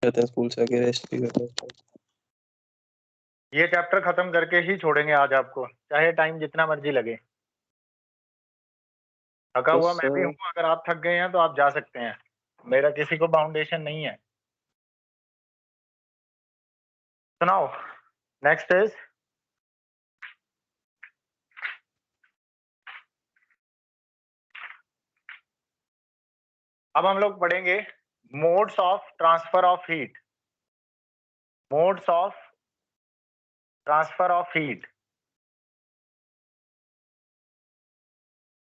जाते हैं स्कूल से आके रेस्ट भी करते हैं। ये चैप्टर खत्म करके ही छोड़ेंगे आज आपको, चाहे टाइम जितना मर्जी लगे। थका हुआ मैं भी हूँ, अगर आप थक गए हैं तो आप जा सकते हैं, मेरा किसी को बाउंडेशन नहीं है। सुनाओ, नेक्स्ट इज अब हम लोग पढ़ेंगे modes of transfer of heat. Modes of transfer of heat.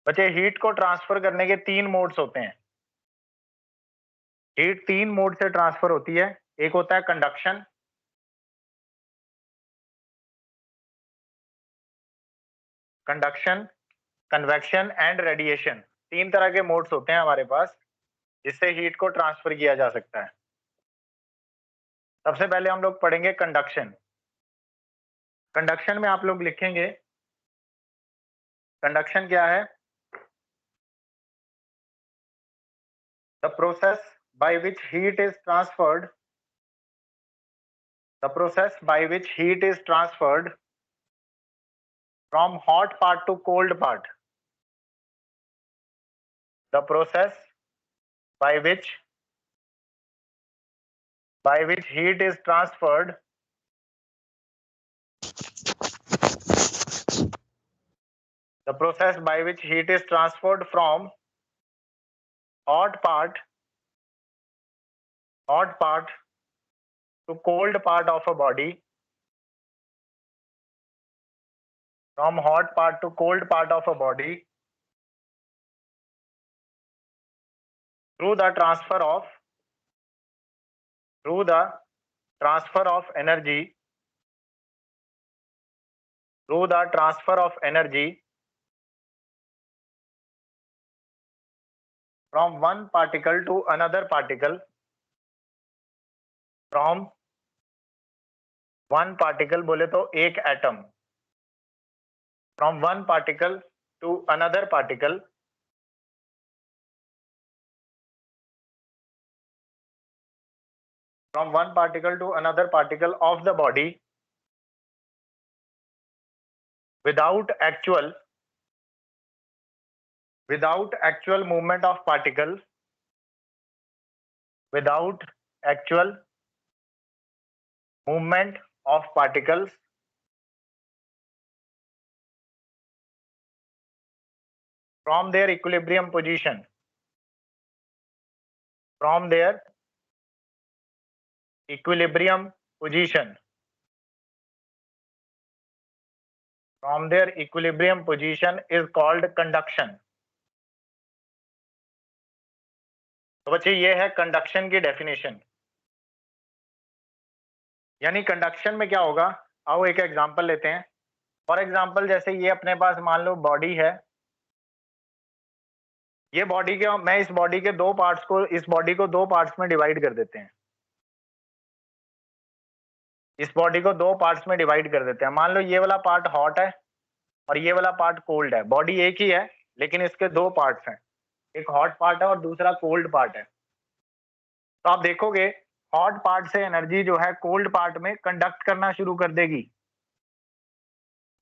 बच्चे, हीट को ट्रांसफर करने के 3 मोड्स होते हैं। हीट 3 मोड से ट्रांसफर होती है। एक होता है कंडक्शन, कन्वेक्शन एंड रेडिएशन। 3 तरह के मोड्स होते हैं हमारे पास जिससे हीट को ट्रांसफर किया जा सकता है। सबसे पहले हम लोग पढ़ेंगे कंडक्शन। कंडक्शन में आप लोग लिखेंगे, कंडक्शन क्या है? The process by which heat is transferred, the process by which heat is transferred from hot part to cold part, the process by which heat is transferred from hot part to cold part of a body, from hot part to cold part of a body through the transfer of energy from one particle to another particle, from one particle बोले तो एक atom, from one particle to another particle, from one particle to another particle of the body without actual movement of particle, without actual movement of particles from their equilibrium position, from their equilibrium position, from their equilibrium position is called conduction। तो बच्चे, ये है conduction की definition. यानी conduction में क्या होगा, आओ एक एग्जांपल लेते हैं। फॉर एग्जांपल, जैसे ये अपने पास मान लो बॉडी है, ये बॉडी के, मैं इस बॉडी के दो पार्ट्स को, इस बॉडी को दो पार्ट्स में डिवाइड कर देते हैं, इस बॉडी को दो पार्ट्स में डिवाइड कर देते हैं। मान लो ये वाला पार्ट हॉट है और ये वाला पार्ट कोल्ड है। बॉडी एक ही है लेकिन इसके दो पार्ट्स हैं, एक हॉट पार्ट है और दूसरा कोल्ड पार्ट है। तो आप देखोगे हॉट पार्ट से एनर्जी जो है कोल्ड पार्ट में कंडक्ट करना शुरू कर देगी।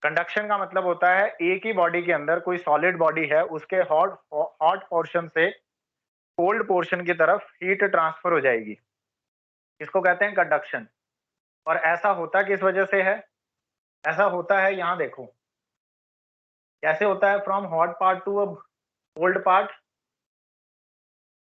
कंडक्शन का मतलब होता है एक ही बॉडी के अंदर कोई सॉलिड बॉडी है, उसके हॉट पोर्शन से कोल्ड पोर्शन की तरफ हीट ट्रांसफर हो जाएगी, इसको कहते हैं कंडक्शन। और ऐसा होता किस वजह से है? ऐसा होता है, यहां देखो कैसे होता है, from hot part to a cold part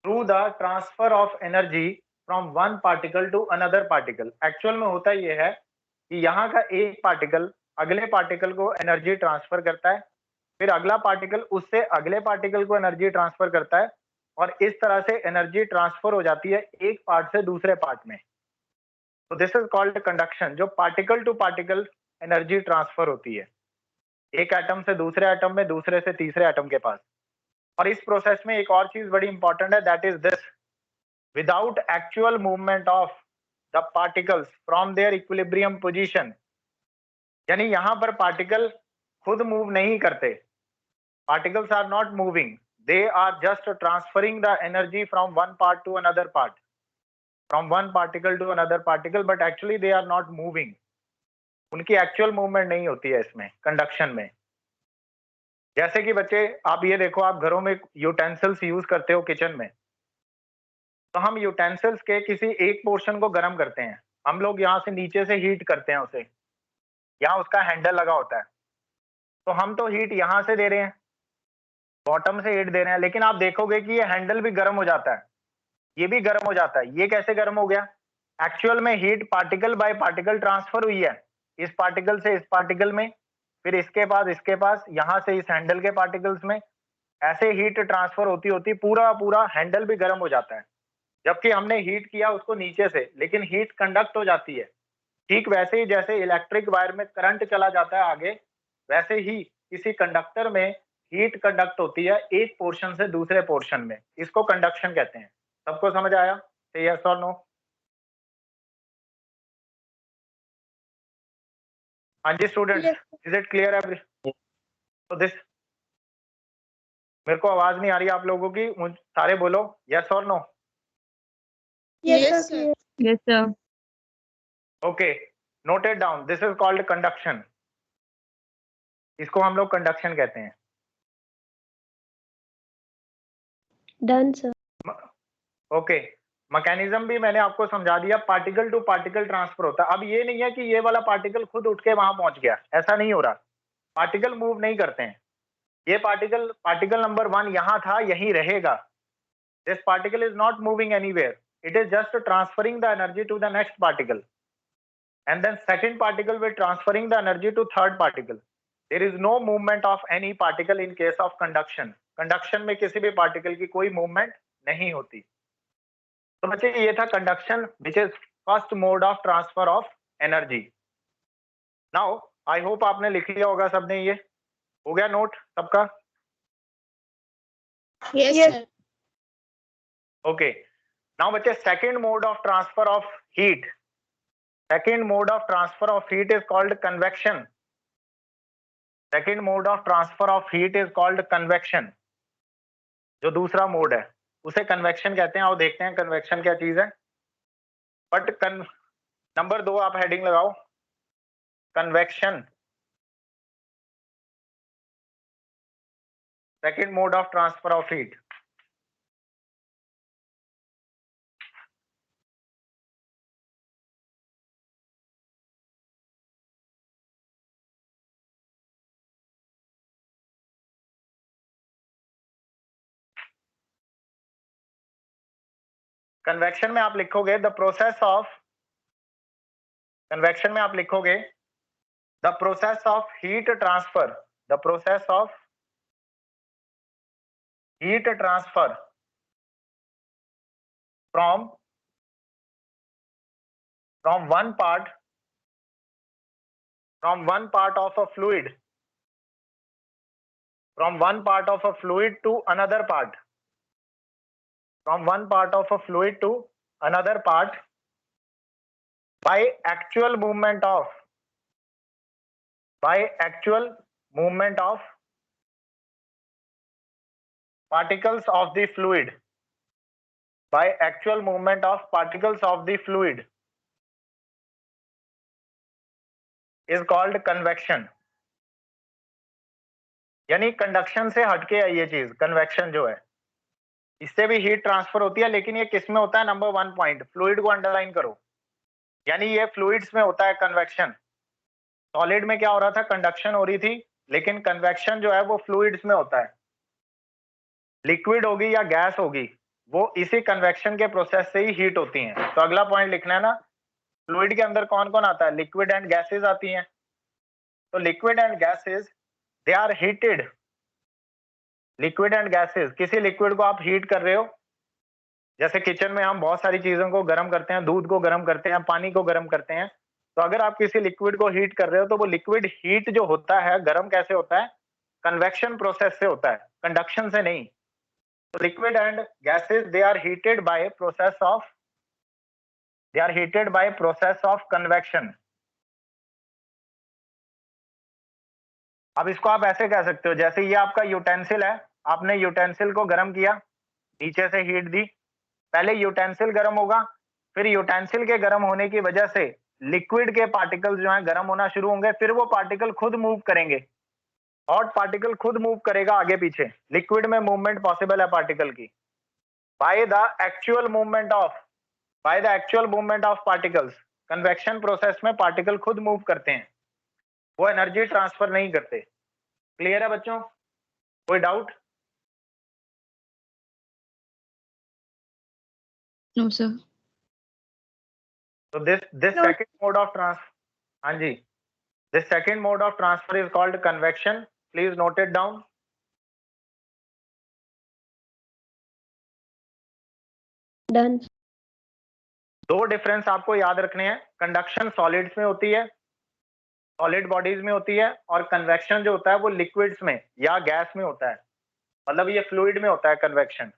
through the transfer of energy from one particle to another particle. Actual में होता ये है कि यहाँ का एक पार्टिकल अगले पार्टिकल को एनर्जी ट्रांसफर करता है, फिर अगला पार्टिकल उससे अगले पार्टिकल को एनर्जी ट्रांसफर करता है, और इस तरह से एनर्जी ट्रांसफर हो जाती है एक पार्ट से दूसरे पार्ट में। तो दिस इज कॉल्ड कंडक्शन, जो particle to particle energy transfer होती है, एक एटम से दूसरे एटम में, दूसरे से तीसरे एटम के पास। और इस प्रोसेस में एक और चीज बड़ी इंपॉर्टेंट है, that is this, without actual movement of the particles from their equilibrium position. यानी यहां पर पार्टिकल खुद मूव नहीं करते, particles are not moving, they are just transferring the energy from one part to another part। from one particle to another particle, but actually they are not moving. उनकी actual movement नहीं होती है इसमें conduction में। जैसे कि बच्चे आप ये देखो, आप घरों में यूटेंसिल्स यूज करते हो किचन में, तो हम यूटेंसिल्स के किसी एक पोर्शन को गर्म करते हैं, हम लोग यहाँ से नीचे से हीट करते हैं उसे, यहाँ उसका हैंडल लगा होता है, तो हम तो हीट यहाँ से दे रहे हैं, बॉटम से हीट दे रहे हैं, लेकिन आप देखोगे कि ये हैंडल भी गर्म हो जाता है, ये भी गर्म हो जाता है। ये कैसे गर्म हो गया? एक्चुअल में heat particle by particle transfer हुई है, इस पार्टिकल से इस पार्टिकल में, फिर इसके पास यहाँ से इस हैंडल के पार्टिकल्स में, ऐसे हीट ट्रांसफर होती होती पूरा हैंडल भी गर्म हो जाता है। जबकि हमने हीट किया उसको नीचे से, लेकिन हीट कंडक्ट हो जाती है। ठीक वैसे ही जैसे इलेक्ट्रिक वायर में करंट चला जाता है आगे, वैसे ही किसी कंडक्टर में हीट कंडक्ट होती है एक पोर्शन से दूसरे पोर्शन में, इसको कंडक्शन कहते हैं। सबको समझ आया? यस और नो? हाँ जी student, is it clear every? तो दिस, मेरे को आवाज नहीं आ रही आप लोगों की, सारे बोलो यस और no. Yes, sir. Yes, sir. Okay, noted down, this is called conduction, इसको हम लोग कंडक्शन कहते हैं। Done, sir. ओके, मैकेनिज्म भी मैंने आपको समझा दिया, पार्टिकल टू पार्टिकल ट्रांसफर होता है। अब ये नहीं है कि ये वाला पार्टिकल खुद उठ के वहां पहुंच गया, ऐसा नहीं हो रहा, पार्टिकल मूव नहीं करते हैं। ये पार्टिकल नंबर 1 यहाँ था, यहीं रहेगा। This particle is not moving anywhere, it is just transferring the energy to the next particle, and then second particle will transferring the energy to third particle. There is no movement of any particle in case of conduction. Conduction में किसी भी particle की कोई movement नहीं होती। तो बच्चे ये था conduction, which is first mode of transfer of energy. Now I hope आपने लिख लिया होगा सबने, ये हो गया नोट सबका? Yes, sir. ओके, नाउ बच्चे second mode of transfer of heat, second mode of transfer of heat is called convection. Second mode of transfer of heat is called convection. जो दूसरा मोड है उसे कन्वेक्शन कहते हैं। और देखते हैं कन्वेक्शन क्या चीज है। बट नंबर 2 आप हेडिंग लगाओ, convection, second mode of transfer of heat. Convection में आप लिखोगे द प्रोसेस ऑफ, कन्वेक्शन में आप लिखोगे the process of heat transfer, the process of heat transfer from one part of a fluid, from one part of a fluid to another part, from one part of a fluid to another part by actual movement of particles of the fluid, by actual movement of particles of the fluid is called convection। यानी conduction से हटके है ये चीज, convection जो है, इससे भी हीट ट्रांसफर होती है, लेकिन ये किस में होता है? नंबर 1 पॉइंट, फ्लूइड को अंडरलाइन करो, यानी ये फ्लूइड्स में होता है कन्वेक्शन। सॉलिड में क्या हो रहा था? कंडक्शन हो रही थी, लेकिन कन्वेक्शन जो है वो फ्लूइड्स में होता है। लिक्विड होगी या गैस होगी, वो इसी कन्वेक्शन के प्रोसेस से ही हीट होती हैं। तो अगला पॉइंट लिखना है ना, फ्लूइड के अंदर कौन कौन आता है? लिक्विड एंड गैसेज आती हैं। तो liquid and gases they are heated, liquid and gases, किसी लिक्विड को आप हीट कर रहे हो, जैसे किचन में हम बहुत सारी चीजों को गर्म करते हैं, दूध को गर्म करते हैं, पानी को गर्म करते हैं। तो अगर आप किसी लिक्विड को हीट कर रहे हो तो वो लिक्विड हीट जो होता है, गर्म कैसे होता है? कन्वेक्शन प्रोसेस से होता है, कंडक्शन से नहीं। तो liquid and gases they are heated by process of convection. अब इसको आप ऐसे कह सकते हो, जैसे ये आपका यूटेंसिल है, आपने यूटेंसिल को गर्म किया, नीचे से हीट दी, पहले यूटेंसिल गर्म होगा, फिर यूटेंसिल के गर्म होने की वजह से लिक्विड के पार्टिकल्स जो हैं गर्म होना शुरू होंगे, फिर वो पार्टिकल खुद मूव करेंगे। हॉट पार्टिकल खुद मूव करेगा आगे पीछे, लिक्विड में मूवमेंट पॉसिबल है पार्टिकल की by the actual movement of particles. Convection process में पार्टिकल खुद मूव करते हैं, वो एनर्जी ट्रांसफर नहीं करते। क्लियर है बच्चों, कोई doubt? No sir. So this No. second mode of हाँ जी, this second mode of transfer is called convection. Please note it down. Done. दो डिफरेंस आपको याद रखने हैं। कंडक्शन सॉलिड्स में होती है, सॉलिड बॉडीज में होती है, और कन्वेक्शन जो होता है वो लिक्विड्स में या गैस में होता है, मतलब ये फ्लूइड में होता है कन्वेक्शन।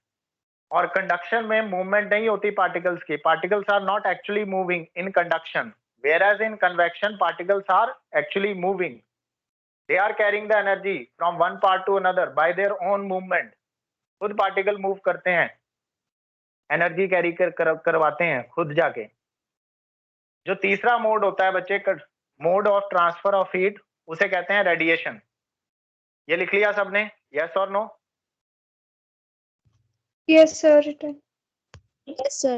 और कंडक्शन में मूवमेंट नहीं होती पार्टिकल्स की, particles are not actually moving in conduction, whereas in convection particles are actually moving. They are carrying the energy from one part to another by their own movement. खुद particle move करते हैं, energy carry करवाते हैं खुद जाके। जो तीसरा mode होता है बच्चे, mode of transfer of heat, उसे कहते हैं रेडिएशन। ये लिख लिया सबने? यस और no? Yes, sir. Written. Yes, sir.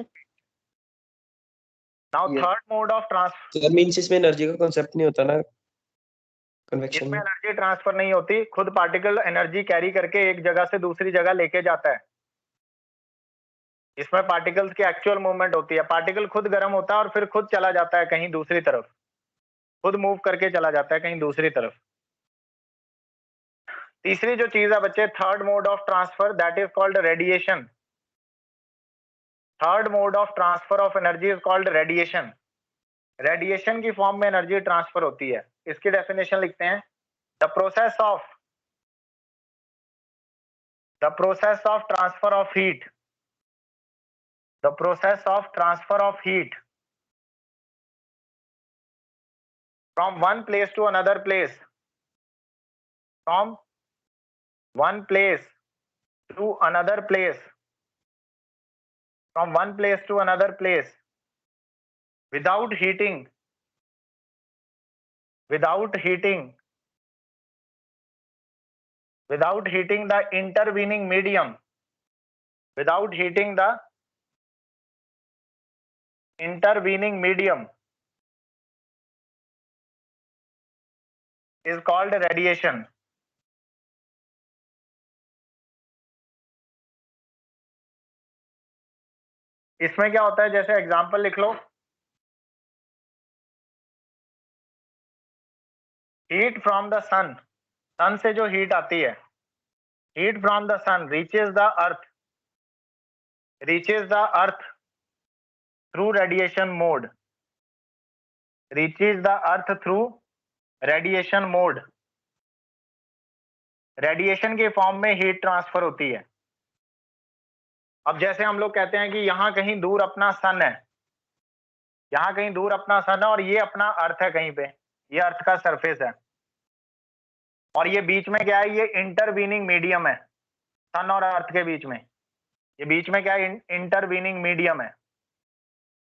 Now Yeah. Third mode of transfer, sir means इसमें एनर्जी का कांसेप्ट नहीं होता ना कन्वेक्शन इसमें में। एनर्जी ट्रांसफर नहीं होती, खुद पार्टिकल एनर्जी कैरी करके एक जगह से दूसरी जगह लेके जाता है। इसमें पार्टिकल्स की एक्चुअल मूवमेंट होती है, पार्टिकल खुद गर्म होता है और फिर खुद चला जाता है कहीं दूसरी तरफ, खुद मूव करके चला जाता है कहीं दूसरी तरफ। तीसरी जो चीज है बच्चे, third mode of transfer, that is called radiation. Third mode of transfer of energy is called radiation. Radiation की फॉर्म में एनर्जी ट्रांसफर होती है। इसकी डेफिनेशन लिखते हैं, the process of transfer of heat, the process of transfer of heat from one place to another place, from one place to another place, from one place to another place, without heating the intervening medium, without heating the intervening medium is called radiation. इसमें क्या होता है, जैसे example लिख लो, heat from the sun, sun से जो heat आती है, heat from the sun reaches the earth through radiation mode, reaches the earth through radiation mode। Radiation के फॉर्म में हीट ट्रांसफर होती है। अब जैसे हम लोग कहते हैं कि यहां कहीं दूर अपना सन है, यहां कहीं दूर अपना सन है और ये अपना अर्थ है कहीं पे, ये अर्थ का सरफेस है, और ये बीच में क्या है, ये इंटरवीनिंग मीडियम है सन और अर्थ के बीच में, ये बीच में क्या है, इंटरवीनिंग मीडियम है।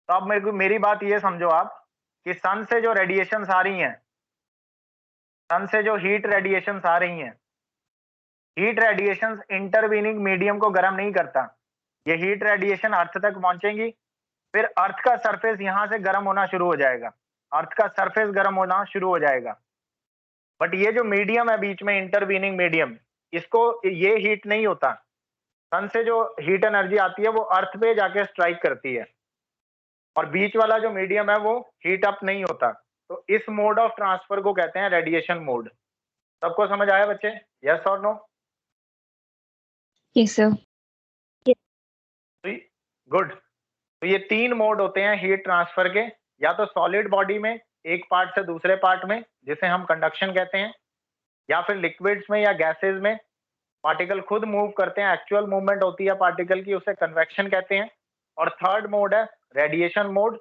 तो अब मेरी बात ये समझो आप कि सन से जो रेडिएशंस आ रही हैं, सन से जो हीट रेडिएशंस आ रही हैं, हीट रेडिएशंस इंटरवीनिंग मीडियम को गर्म नहीं करता, ये हीट रेडिएशन अर्थ तक पहुंचेंगी, फिर अर्थ का सरफेस यहां से गर्म होना शुरू हो जाएगा, अर्थ का सरफेस गर्म होना शुरू हो जाएगा। बट ये जो मीडियम है बीच में, इंटरवीनिंग मीडियम, इसको ये हीट नहीं होता, सन से जो हीट एनर्जी आती है वो अर्थ पे जाके स्ट्राइक करती है, और बीच वाला जो मीडियम है वो हीट अप नहीं होता। तो इस मोड ऑफ ट्रांसफर को कहते हैं रेडिएशन मोड। सबको समझ आया बच्चे? यस और नो? Yes sir. गुड। तो ये तीन मोड होते हैं हीट ट्रांसफर के, या तो सॉलिड बॉडी में एक पार्ट से दूसरे पार्ट में, जिसे हम कंडक्शन कहते हैं, या फिर लिक्विड्स में या गैसेज में पार्टिकल खुद मूव करते हैं, एक्चुअल मूवमेंट होती है पार्टिकल की, उसे कन्वेक्शन कहते हैं। और थर्ड मोड है रेडिएशन मोड,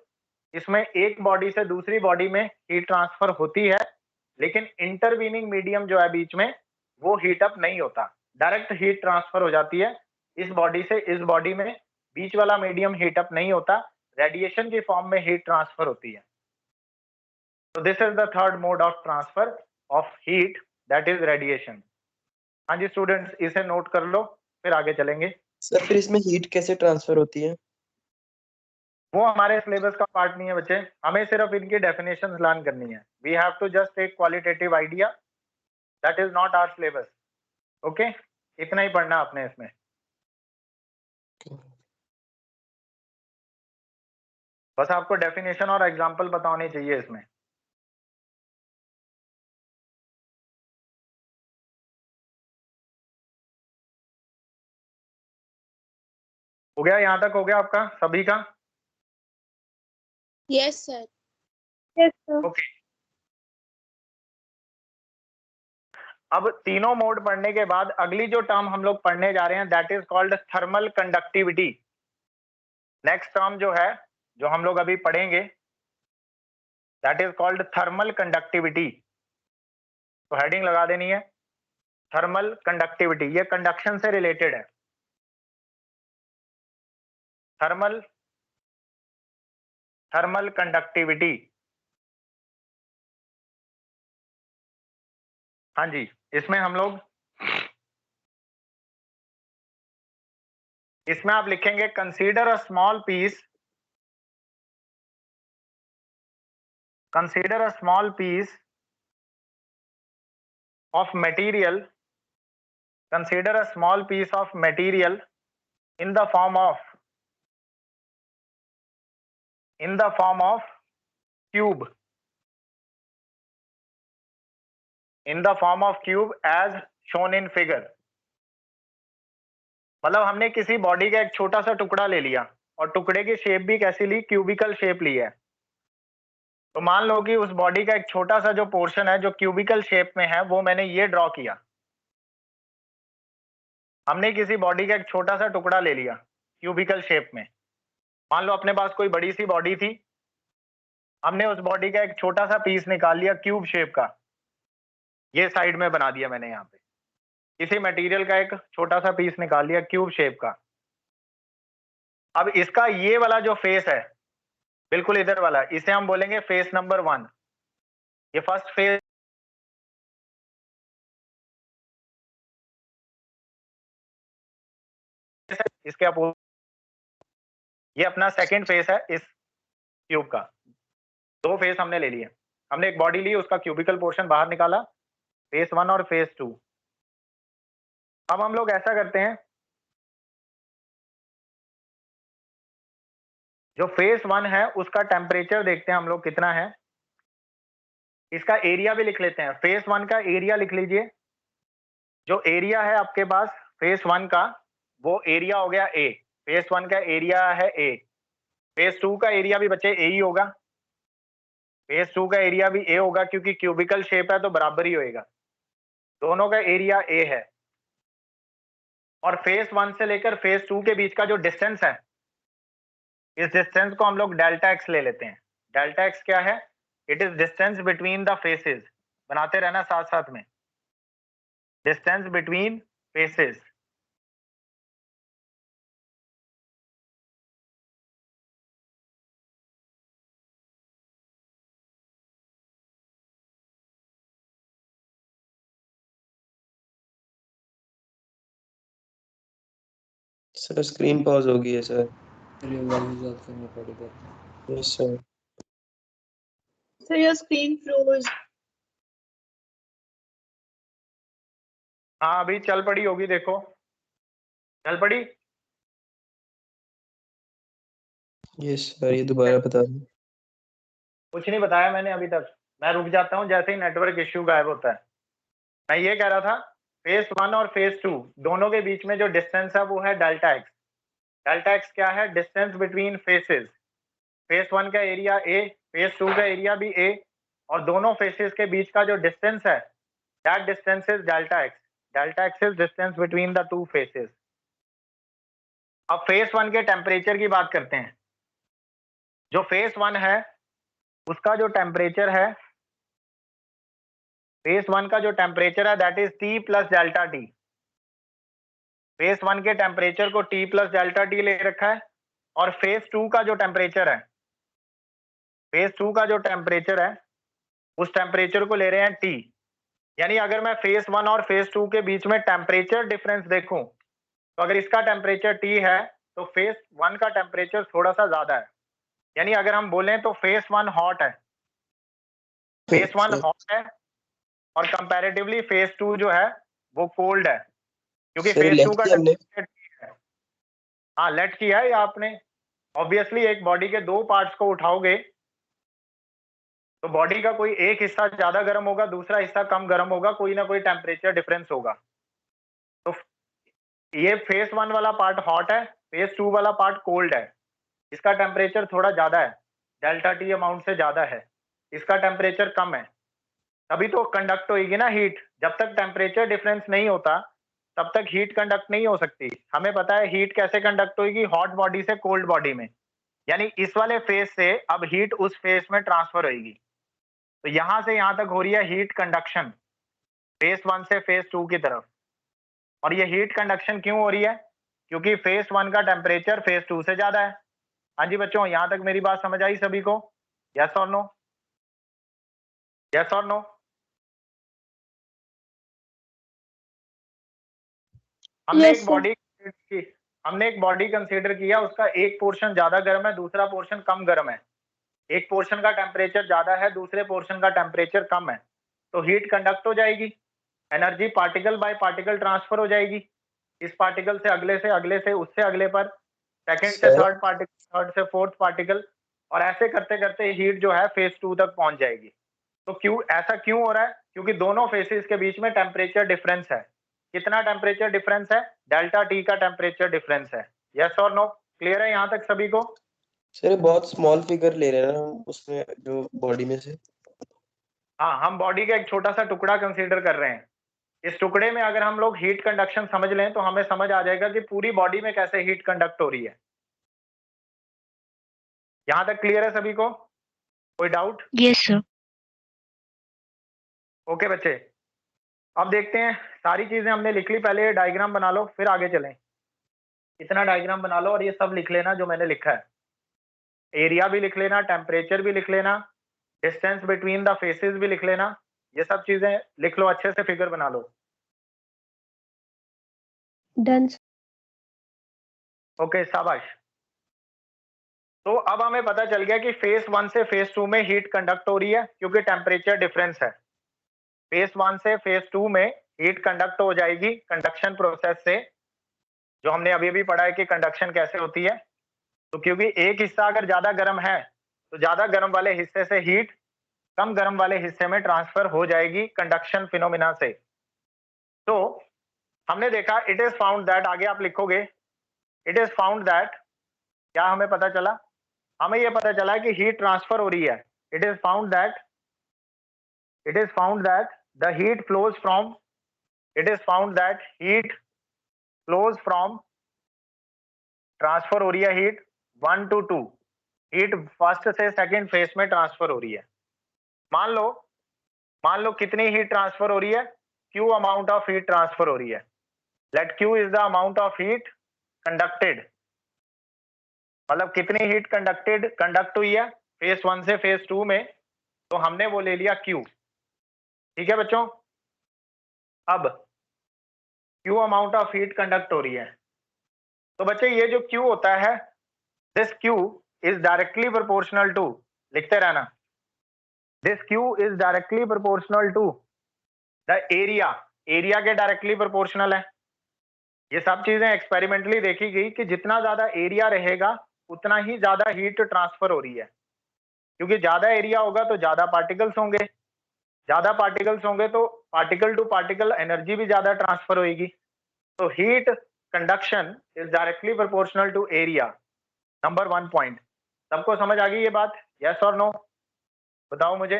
इसमें एक बॉडी से दूसरी बॉडी में हीट ट्रांसफर होती है, लेकिन इंटरवीनिंग मीडियम जो है बीच में वो हीट अप नहीं होता, डायरेक्ट हीट ट्रांसफर हो जाती है इस बॉडी से इस बॉडी में, बीच वाला मीडियम हीट अप नहीं होता, रेडिएशन की फॉर्म में हीट ट्रांसफर होती है। तो this is the third mode of transfer of heat, that is radiation. हाँ जी स्टूडेंट्स, इसे नोट कर लो, फिर आगे चलेंगे। सर फिर इसमें हीट कैसे ट्रांसफर होती है? वो हमारे सिलेबस का पार्ट नहीं है बच्चे, हमें सिर्फ इनकी डेफिनेशंस लर्न करनी है। We have to just take qualitative idea, that is not our syllabus. Okay, इतना ही पढ़ना आपने इसमें। बस आपको डेफिनेशन और एग्जांपल पता होने चाहिए इसमें। हो गया, यहां तक हो गया आपका सभी का? Yes, sir. Yes, sir. Okay, अब तीनों मोड पढ़ने के बाद अगली जो टर्म हम लोग पढ़ने जा रहे हैं that is called thermal conductivity. Next term जो है, जो हम लोग अभी पढ़ेंगे, that is called thermal conductivity. तो हेडिंग लगा देनी है थर्मल कंडक्टिविटी, ये कंडक्शन से रिलेटेड है। थर्मल कंडक्टिविटी, हाँ जी, इसमें हम लोग, इसमें आप लिखेंगे consider a small piece, consider a small piece of material, consider a small piece of material in the form of cube, in the form of cube as shown in figure। मतलब हमने किसी बॉडी का एक छोटा सा टुकड़ा ले लिया और टुकड़े की शेप भी कैसी ली, क्यूबिकल शेप ली है। तो मान लो कि उस बॉडी का एक छोटा सा जो पोर्शन है जो क्यूबिकल शेप में है, वो मैंने ये ड्रॉ किया। हमने किसी बॉडी का एक छोटा सा टुकड़ा ले लिया क्यूबिकल शेप में। मान लो अपने पास कोई बड़ी सी बॉडी थी, हमने उस बॉडी का एक छोटा सा पीस निकाल लिया क्यूब शेप का, ये साइड में बना दिया मैंने। यहाँ पे किसी मटेरियल का एक छोटा सा पीस निकाल लिया क्यूब शेप का। अब इसका ये वाला जो फेस है, बिल्कुल इधर वाला, इसे हम बोलेंगे फेस नंबर 1। ये फर्स्ट फेस, इसके अपोजिट ये अपना सेकंड फेस है इस क्यूब का। दो फेस हमने ले लिए, हमने एक बॉडी ली, उसका क्यूबिकल पोर्शन बाहर निकाला, फेस 1 और फेस 2। अब हम लोग ऐसा करते हैं, जो फेस 1 है उसका टेम्परेचर देखते हैं हम लोग कितना है। इसका एरिया भी लिख लेते हैं, फेस 1 का एरिया लिख लीजिए। जो एरिया है आपके पास फेस 1 का, वो एरिया हो गया ए। फेस 1 का एरिया है ए। फेस 2 का एरिया भी बच्चे ए ही होगा, फेस 2 का एरिया भी ए होगा, क्योंकि क्यूबिकल शेप है तो बराबर ही होएगा। दोनों का एरिया ए है। और फेस 1 से लेकर फेस 2 के बीच का जो डिस्टेंस है, इस डिस्टेंस को हम लोग डेल्टा एक्स ले लेते हैं। डेल्टा एक्स क्या है? It is distance between the faces. बनाते रहना साथ साथ में, distance between faces. Sir screen pause हो गई है sir. Yes sir. So your screen froze. हाँ अभी चल पड़ी होगी, देखो चल पड़ी। यस सर, ये दोबारा बता दें। कुछ नहीं बताया मैंने अभी तक, मैं रुक जाता हूँ जैसे ही नेटवर्क इश्यू गायब होता है। मैं ये कह रहा था, फेस 1 और फेस 2 दोनों के बीच में जो डिस्टेंस है वो है डेल्टा एक्स। डेल्टा एक्स क्या है? Distance between faces. फेस 1 का एरिया ए, फेस 2 का एरिया भी ए, और दोनों फेसेस के बीच का जो डिस्टेंस है, that distance is delta x. Delta x is distance between the two faces. अब फेस 1 के टेम्परेचर की बात करते हैं। जो फेस 1 है उसका जो टेम्परेचर है, फेस 1 का जो टेम्परेचर है that is T plus delta T. Face 1 के टेम्परेचर को टी प्लस डेल्टा टी ले रखा है, और फेज 2 का जो टेम्परेचर है, फेज 2 का जो टेम्परेचर है उस टेम्परेचर को ले रहे हैं T। यानी अगर मैं फेज 1 और फेज 2 के बीच में टेम्परेचर डिफरेंस देखूं तो अगर इसका टेम्परेचर T है तो फेज 1 का टेम्परेचर थोड़ा सा ज्यादा है। यानी अगर हम बोलें तो फेज 1 हॉट है, फेज 1 हॉट है और कंपैरेटिवली फेज 2 जो है वो कोल्ड है, क्योंकि सर फेज 2 लेट का किया हमने। टेम्परेचर T है। हाँ लेट किया है आपने। ऑब्वियसली एक बॉडी के दो पार्ट्स को उठाओगे तो बॉडी का कोई एक हिस्सा ज्यादा गर्म होगा, दूसरा हिस्सा कम गर्म होगा, कोई ना कोई टेम्परेचर डिफरेंस होगा। तो ये फेज 1 वाला पार्ट हॉट है, फेज 2 वाला पार्ट कोल्ड है। इसका टेम्परेचर थोड़ा ज्यादा है, डेल्टा टी अमाउंट से ज्यादा है, इसका टेम्परेचर कम है, तभी तो कंडक्ट होगी ना हीट। जब तक टेम्परेचर डिफरेंस नहीं होता तब तक हीट कंडक्ट नहीं हो सकती। हमें पता है हीट कैसे कंडक्ट होगी, हॉट बॉडी से कोल्ड बॉडी में। यानी इस वाले फेज से अब हीट उस फेज में ट्रांसफर होगी। तो यहां से यहां तक हो रही है हीट कंडक्शन, फेज 1 से फेज 2 की तरफ। और ये हीट कंडक्शन क्यों हो रही है? क्योंकि फेज 1 का टेम्परेचर फेज 2 से ज्यादा है। हाँ जी बच्चों, यहां तक मेरी बात समझ आई सभी को? यस और नो? यस और नो? हमने Yes, एक sir. बॉडी हमने एक बॉडी कंसीडर किया, उसका एक पोर्शन ज्यादा गर्म है, दूसरा पोर्शन कम गर्म है। एक पोर्शन का टेम्परेचर ज्यादा है, दूसरे पोर्शन का टेम्परेचर कम है, तो हीट कंडक्ट हो जाएगी, energy particle by particle transfer हो जाएगी। इस पार्टिकल से अगले से उससे अगले पर, सेकंड से सर थर्ड पार्टिकल, थर्ड से फोर्थ पार्टिकल, और ऐसे करते करते हीट जो है फेज 2 तक पहुंच जाएगी। तो क्यों ऐसा क्यों हो रहा है? क्योंकि दोनों फेसेस के बीच में टेम्परेचर डिफरेंस है। कितना टेम्परेचर डिफरेंस है? डेल्टा टी का टेम्परेचर डिफरेंस है। यस और नो? क्लियर है यहां तक सभी को? सर ये बहुत स्मॉल फिगर ले रहे हैं ना हम उसमें, जो बॉडी में से। हाँ, हम बॉडी का एक छोटा सा टुकड़ा कंसीडर कर रहे हैं। इस टुकड़े में अगर हम लोग हीट कंडक्शन समझ लें तो हमें समझ आ जाएगा कि पूरी बॉडी में कैसे हीट कंडक्ट हो रही है। यहां तक क्लियर है सभी को? कोई डाउट? Yes, sir. ओके बच्चे, अब देखते हैं। सारी चीजें हमने लिख ली, पहले ये डायग्राम बना लो फिर आगे चलें। इतना डायग्राम बना लो और ये सब लिख लेना जो मैंने लिखा है। एरिया भी लिख लेना, टेम्परेचर भी लिख लेना, डिस्टेंस बिटवीन द फेसेस भी लिख लेना, ये सब चीजें लिख लो, अच्छे से फिगर बना लो। Done. ओके शाबाश। तो अब हमें पता चल गया कि फेज 1 से फेज 2 में हीट कंडक्ट हो रही है क्योंकि टेम्परेचर डिफरेंस है। फेज 1 से फेज 2 में हीट कंडक्ट हो जाएगी कंडक्शन प्रोसेस से, जो हमने अभी अभी पढ़ा है कि कंडक्शन कैसे होती है। तो क्योंकि एक हिस्सा अगर ज्यादा गर्म है तो ज्यादा गर्म वाले हिस्से से हीट कम गर्म वाले हिस्से में ट्रांसफर हो जाएगी कंडक्शन फिनोमिना से। तो हमने देखा, इट इज फाउंड दैट, आगे आप लिखोगे, इट इज फाउंड दैट, क्या हमें पता चला? हमें यह पता चला कि हीट ट्रांसफर हो रही है। It is found that, it is found that the heat flows from, it is found that heat flows from, transfer हो रही है हीट 1 to 2, हीट फर्स्ट से सेकंड फेज में ट्रांसफर हो रही है। मान लो कितनी हीट ट्रांसफर हो रही है? Q amount of heat transfer हो रही है। Let Q is the amount of heat conducted, मतलब कितनी हीट कंडक्ट हुई है फेज 1 से फेज 2 में, तो हमने वो ले लिया Q। ठीक है बच्चों? अब Q amount of heat conduct हो रही है, तो बच्चे ये जो Q होता है, this Q is directly proportional to, लिखते रहना, this Q is directly proportional to the area, area के डायरेक्टली प्रोपोर्शनल है। ये सब चीजें एक्सपेरिमेंटली देखी गई कि जितना ज्यादा एरिया रहेगा उतना ही ज्यादा हीट ट्रांसफर हो रही है, क्योंकि ज्यादा एरिया होगा तो ज्यादा पार्टिकल्स होंगे, ज्यादा पार्टिकल्स होंगे तो पार्टिकल टू पार्टिकल एनर्जी भी ज्यादा ट्रांसफर होगी। तो heat conduction is directly proportional to area, number 1 point. सबको समझ आ गई ये बात? यस और नो? बताओ मुझे।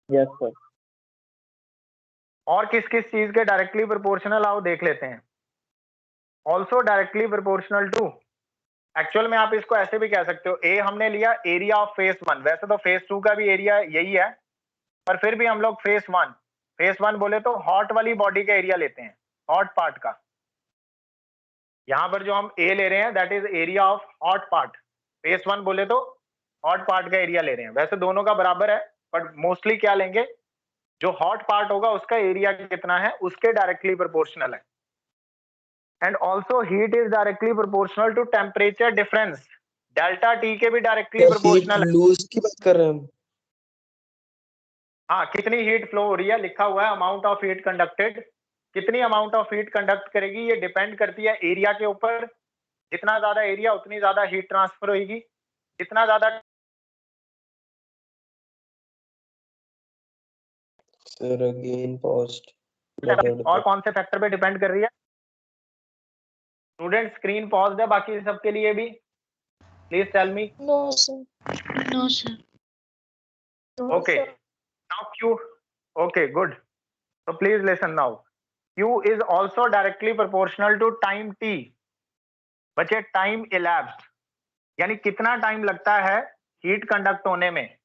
Yes sir. और किस किस चीज के डायरेक्टली प्रोपोर्शनल आओ देख लेते हैं। Also directly proportional to, actual में आप इसको ऐसे भी कह सकते हो, ए हमने लिया एरिया ऑफ फेज 1, वैसे तो फेज 2 का भी एरिया यही है, पर फिर भी हम लोग फेज 1 बोले तो हॉट वाली बॉडी का एरिया लेते हैं, हॉट पार्ट का। यहाँ पर जो हम ए ले रहे हैं that is area of hot part, face 1 बोले तो हॉट पार्ट का एरिया ले रहे हैं। वैसे दोनों का बराबर है, बट मोस्टली क्या लेंगे, जो हॉट पार्ट होगा उसका एरिया कितना है उसके डायरेक्टली प्रोपोर्शनल है। And also heat is directly proportional to temperature difference, delta T के भी डायरेक्टली हीट प्रोपोर्शनल है। लूज की बात कर रहे हैं हम। हाँ, कितनी हीट फ्लो हो रही है लिखा हुआ है, अमाउंट ऑफ हीट कंडक्टेड, कितनी अमाउंट ऑफ हीट कंडक्ट करेगी ये डिपेंड करती है एरिया के ऊपर। जितना ज्यादा एरिया उतनी ज्यादा हीट ट्रांसफर होगी, जितना ज्यादा सर अगेन पॉस्ट और कौन से फैक्टर पे डिपेंड कर रही है। स्टूडेंट स्क्रीन पॉज्ड है बाकी सबके लिए भी, please tell me. No, sir. No, sir. Okay, now Q, okay, good. So please listen now. Q is also directly proportional to time t. बचे टाइम elapsed, यानी कितना टाइम लगता है हीट कंडक्ट होने में।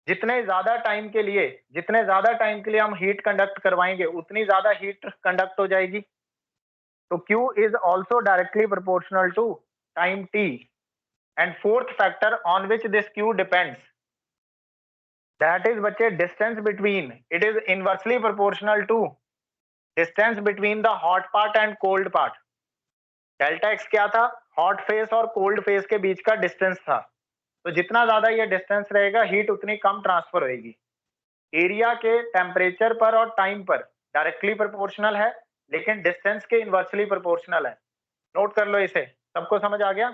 जितने ज्यादा टाइम के लिए हम हीट कंडक्ट करवाएंगे उतनी ज्यादा हीट कंडक्ट हो जाएगी। तो Q is also directly proportional to time t. And fourth factor on which this Q depends, that is बच्चे distance between, it is inversely proportional to distance between the hot part and cold part. Delta x क्या था, hot face और cold face के बीच का distance था। तो जितना ज्यादा ये डिस्टेंस रहेगा हीट उतनी कम ट्रांसफर होगी। एरिया के टेम्परेचर पर और टाइम पर डायरेक्टली प्रोपोर्शनल है, लेकिन डिस्टेंस के इनवर्सली प्रोपोर्शनल है। नोट कर लो इसे, सबको समझ आ गया?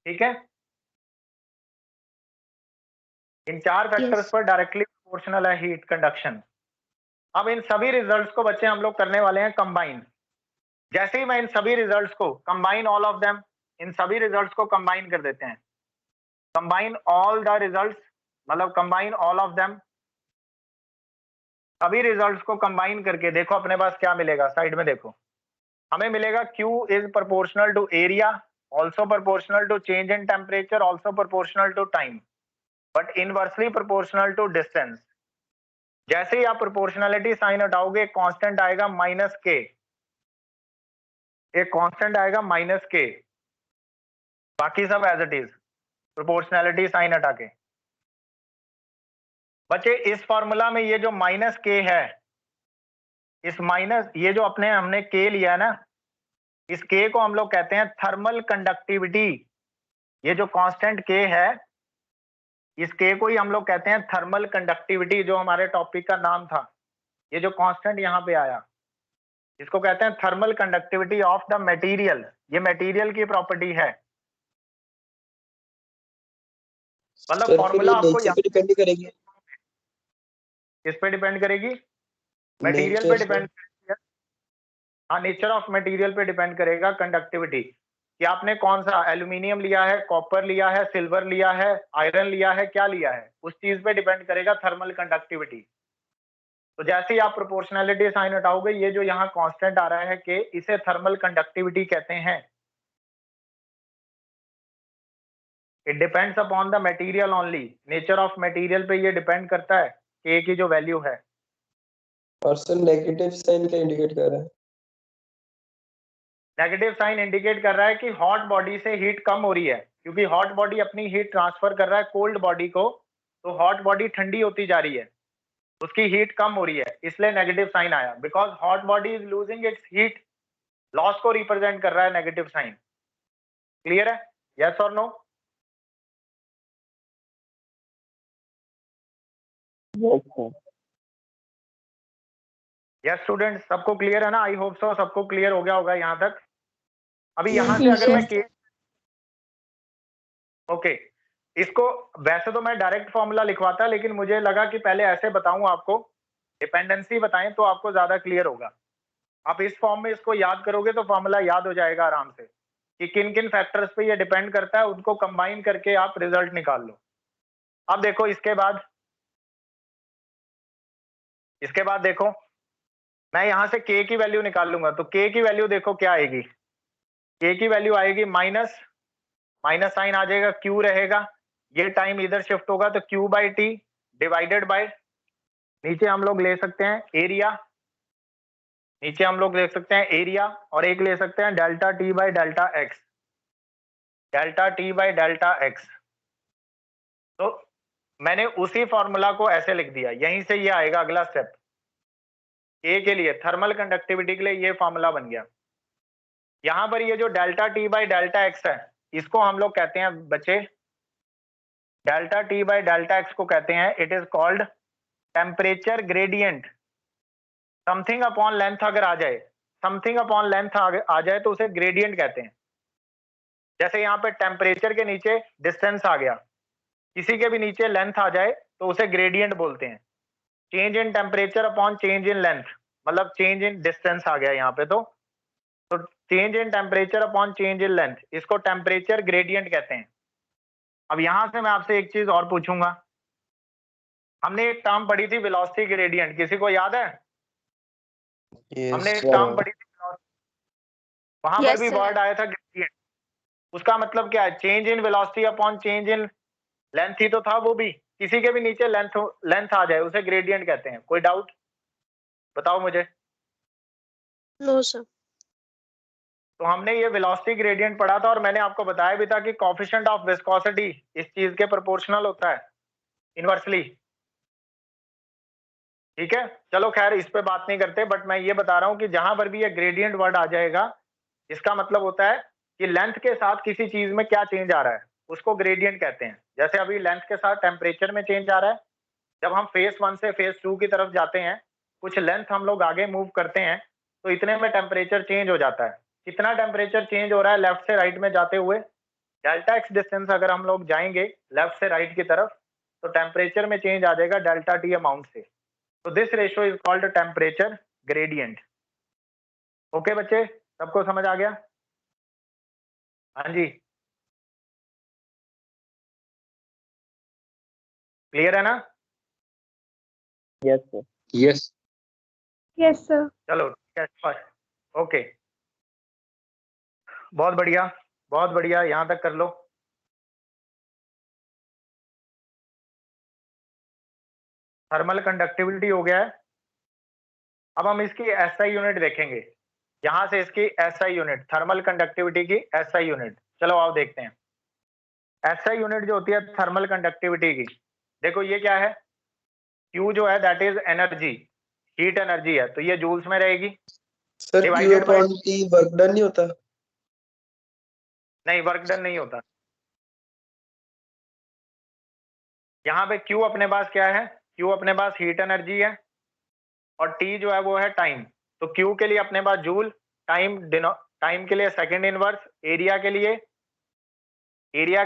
ठीक है, इन चार फैक्टर्स पर डायरेक्टली प्रोपोर्शनल है हीट कंडक्शन। अब इन सभी रिजल्ट्स को बच्चे हम लोग करने वाले हैं कंबाइन। जैसे ही मैं इन सभी रिजल्ट्स को कंबाइन ऑल ऑफ देम, इन सभी रिजल्ट्स को कंबाइन कर देते हैं। कंबाइन ऑल द रिजल्ट्स मतलब कंबाइन ऑल ऑफ देम, सभी रिजल्ट्स को कंबाइन करके देखो अपने पास क्या मिलेगा। साइड में देखो, हमें मिलेगा Q is proportional to area, also proportional to change in temperature, also proportional to time, but inversely proportional to distance. जैसे ही आप प्रोपोर्शनलिटी साइन हटाओगे कांस्टेंट आएगा माइनस के, एक कांस्टेंट आएगा माइनस के, बाकी सब as it is proportionality sign हटा के। बच्चे इस फॉर्मूला में ये जो माइनस के है, इस माइनस ये जो हमने के लिया है ना, इस के को हम लोग कहते हैं थर्मल कंडक्टिविटी। ये जो कांस्टेंट के है, इस के को ही हम लोग कहते हैं थर्मल कंडक्टिविटी, जो हमारे टॉपिक का नाम था। ये जो कांस्टेंट यहाँ पे आया इसको कहते हैं thermal conductivity of the material. ये मटेरियल की प्रॉपर्टी है। मतलब फॉर्मूला आपको नेचर पे डिपेंड करेगी, किस पे डिपेंड करेगी? मटेरियल पे डिपेंड करेगी। हाँ, नेचर ऑफ मटेरियल पे डिपेंड करेगा कंडक्टिविटी, कि आपने कौन सा एल्यूमिनियम लिया है, कॉपर लिया है, सिल्वर लिया है, आयरन लिया है, क्या लिया है, उस चीज पे डिपेंड करेगा थर्मल कंडक्टिविटी। तो जैसे ही आप प्रोपोर्शनलिटी साइन हटाओगे, ये जो यहाँ कांस्टेंट आ रहा है कि इसे थर्मल कंडक्टिविटी कहते हैं। It depends upon the material only, nature of material पे ये डिपेंड करता है के की जो वैल्यू है। और सर नेगेटिव साइन क्या इंडिकेट कर रहा है? नेगेटिव साइन इंडिकेट कर रहा है कि हॉट बॉडी से हीट कम हो रही है, क्योंकि हॉट बॉडी अपनी हीट ट्रांसफर कर रहा है कोल्ड बॉडी को, तो हॉट बॉडी ठंडी होती जा रही है, उसकी हीट कम हो रही है, इसलिए नेगेटिव साइन आया। Because hot body is losing its heat, loss को रिप्रेजेंट कर रहा है नेगेटिव साइन। क्लियर है? यस और नो? यस स्टूडेंट, सबको क्लियर है ना? आई होप सो सबको क्लियर हो गया होगा यहाँ तक। अभी यहाँ से अगर मैं ओके, इसको वैसे तो मैं डायरेक्ट फॉर्मूला लिखवाता, लेकिन मुझे लगा कि पहले ऐसे बताऊं आपको, डिपेंडेंसी बताएं तो आपको ज्यादा क्लियर होगा। आप इस फॉर्म में इसको याद करोगे तो फॉर्मूला याद हो जाएगा आराम से, कि किन किन फैक्टर्स पे ये डिपेंड करता है, उनको कंबाइन करके आप रिजल्ट निकाल लो। अब देखो इसके बाद देखो, मैं यहां से के की वैल्यू निकाल लूंगा, तो के की वैल्यू देखो क्या आएगी। के की वैल्यू आएगी माइनस साइन आ जाएगा, क्यू रहेगा, ये टाइम इधर शिफ्ट होगा तो Q by T divided by, नीचे हम लोग ले सकते हैं एरिया, नीचे हम लोग देख सकते हैं एरिया, और एक ले सकते हैं delta T by delta x, delta T by delta x. तो मैंने उसी फॉर्मूला को ऐसे लिख दिया, यहीं से ये आएगा अगला स्टेप। ए के लिए थर्मल कंडक्टिविटी के लिए ये फॉर्मूला बन गया। यहां पर ये जो delta T by delta x है, इसको हम लोग कहते हैं बच्चे, delta T by delta x को कहते हैं, it is called temperature gradient. Something upon length अगर आ जाए, समथिंग अपॉन लेंथ आ जाए तो उसे ग्रेडियंट कहते हैं। जैसे यहाँ पे टेम्परेचर के नीचे डिस्टेंस आ गया, किसी के भी नीचे लेंथ आ जाए तो उसे ग्रेडियंट बोलते हैं। Change in temperature upon change in length, मतलब चेंज इन डिस्टेंस आ गया यहाँ पे, तो change in temperature upon change in length, इसको टेम्परेचर ग्रेडियंट कहते हैं। अब यहां से मैं आपसे एक चीज और पूछूंगा, हमने एक टर्म पढ़ी थी वेलोसिटी ग्रेडियंट, किसी को याद है? हमने एक टर्म पढ़ी थी, वहां पर भी वर्ड आया था ग्रेडियंट। उसका मतलब क्या है? Change in velocity upon change in length ही तो था वो भी। किसी के भी नीचे लेंथ आ जाए उसे ग्रेडियंट कहते हैं। कोई डाउट बताओ मुझे? No sir. तो हमने ये वेलोसिटी ग्रेडियंट पढ़ा था, और मैंने आपको बताया भी था कि कोएफिशिएंट ऑफ विस्कोसिटी इस चीज के प्रोपोर्शनल होता है इनवर्सली। ठीक है, चलो खैर इस पे बात नहीं करते, बट मैं ये बता रहा हूं कि जहां पर भी ये ग्रेडियंट वर्ड आ जाएगा, इसका मतलब होता है कि लेंथ के साथ किसी चीज में क्या चेंज आ रहा है, उसको ग्रेडियंट कहते हैं। जैसे अभी लेंथ के साथ टेम्परेचर में चेंज आ रहा है, जब हम फेज 1 से फेज 2 की तरफ जाते हैं, कुछ लेंथ हम लोग आगे मूव करते हैं, तो इतने में टेम्परेचर चेंज हो जाता है। कितना टेम्परेचर चेंज हो रहा है लेफ्ट से राइट में जाते हुए? डेल्टा एक्स डिस्टेंस अगर हम लोग जाएंगे लेफ्ट से राइट की तरफ, तो टेम्परेचर में चेंज आ जाएगा डेल्टा टी अमाउंट से। तो this ratio is called temperature gradient. Okay बच्चे, सबको समझ आ गया? हाँ जी, क्लियर है ना? Yes sir. Yes. Yes sir. चलो ठीक है, ओके, बहुत बढ़िया बहुत बढ़िया, यहां तक कर लो। थर्मल कंडक्टिविटी हो गया है। अब हम इसकी एसआई यूनिट देखेंगे, यहां से इसकी एसआई यूनिट, थर्मल कंडक्टिविटी की एसआई यूनिट। चलो आओ देखते हैं। एसआई यूनिट जो होती है थर्मल कंडक्टिविटी की, देखो ये क्या है, Q जो है that is energy, heat energy है, तो ये जूल्स में रहेगी। Sir Q divided by, upon T work done नहीं होता? नहीं वर्क डन नहीं होता। यहाँ पे Q अपने पास क्या है? Q अपने पास हीट एनर्जी है, और T जो है वो है टाइम। तो Q के लिए अपने पास जूल, टाइम के लिए सेकंड इनवर्स, एरिया के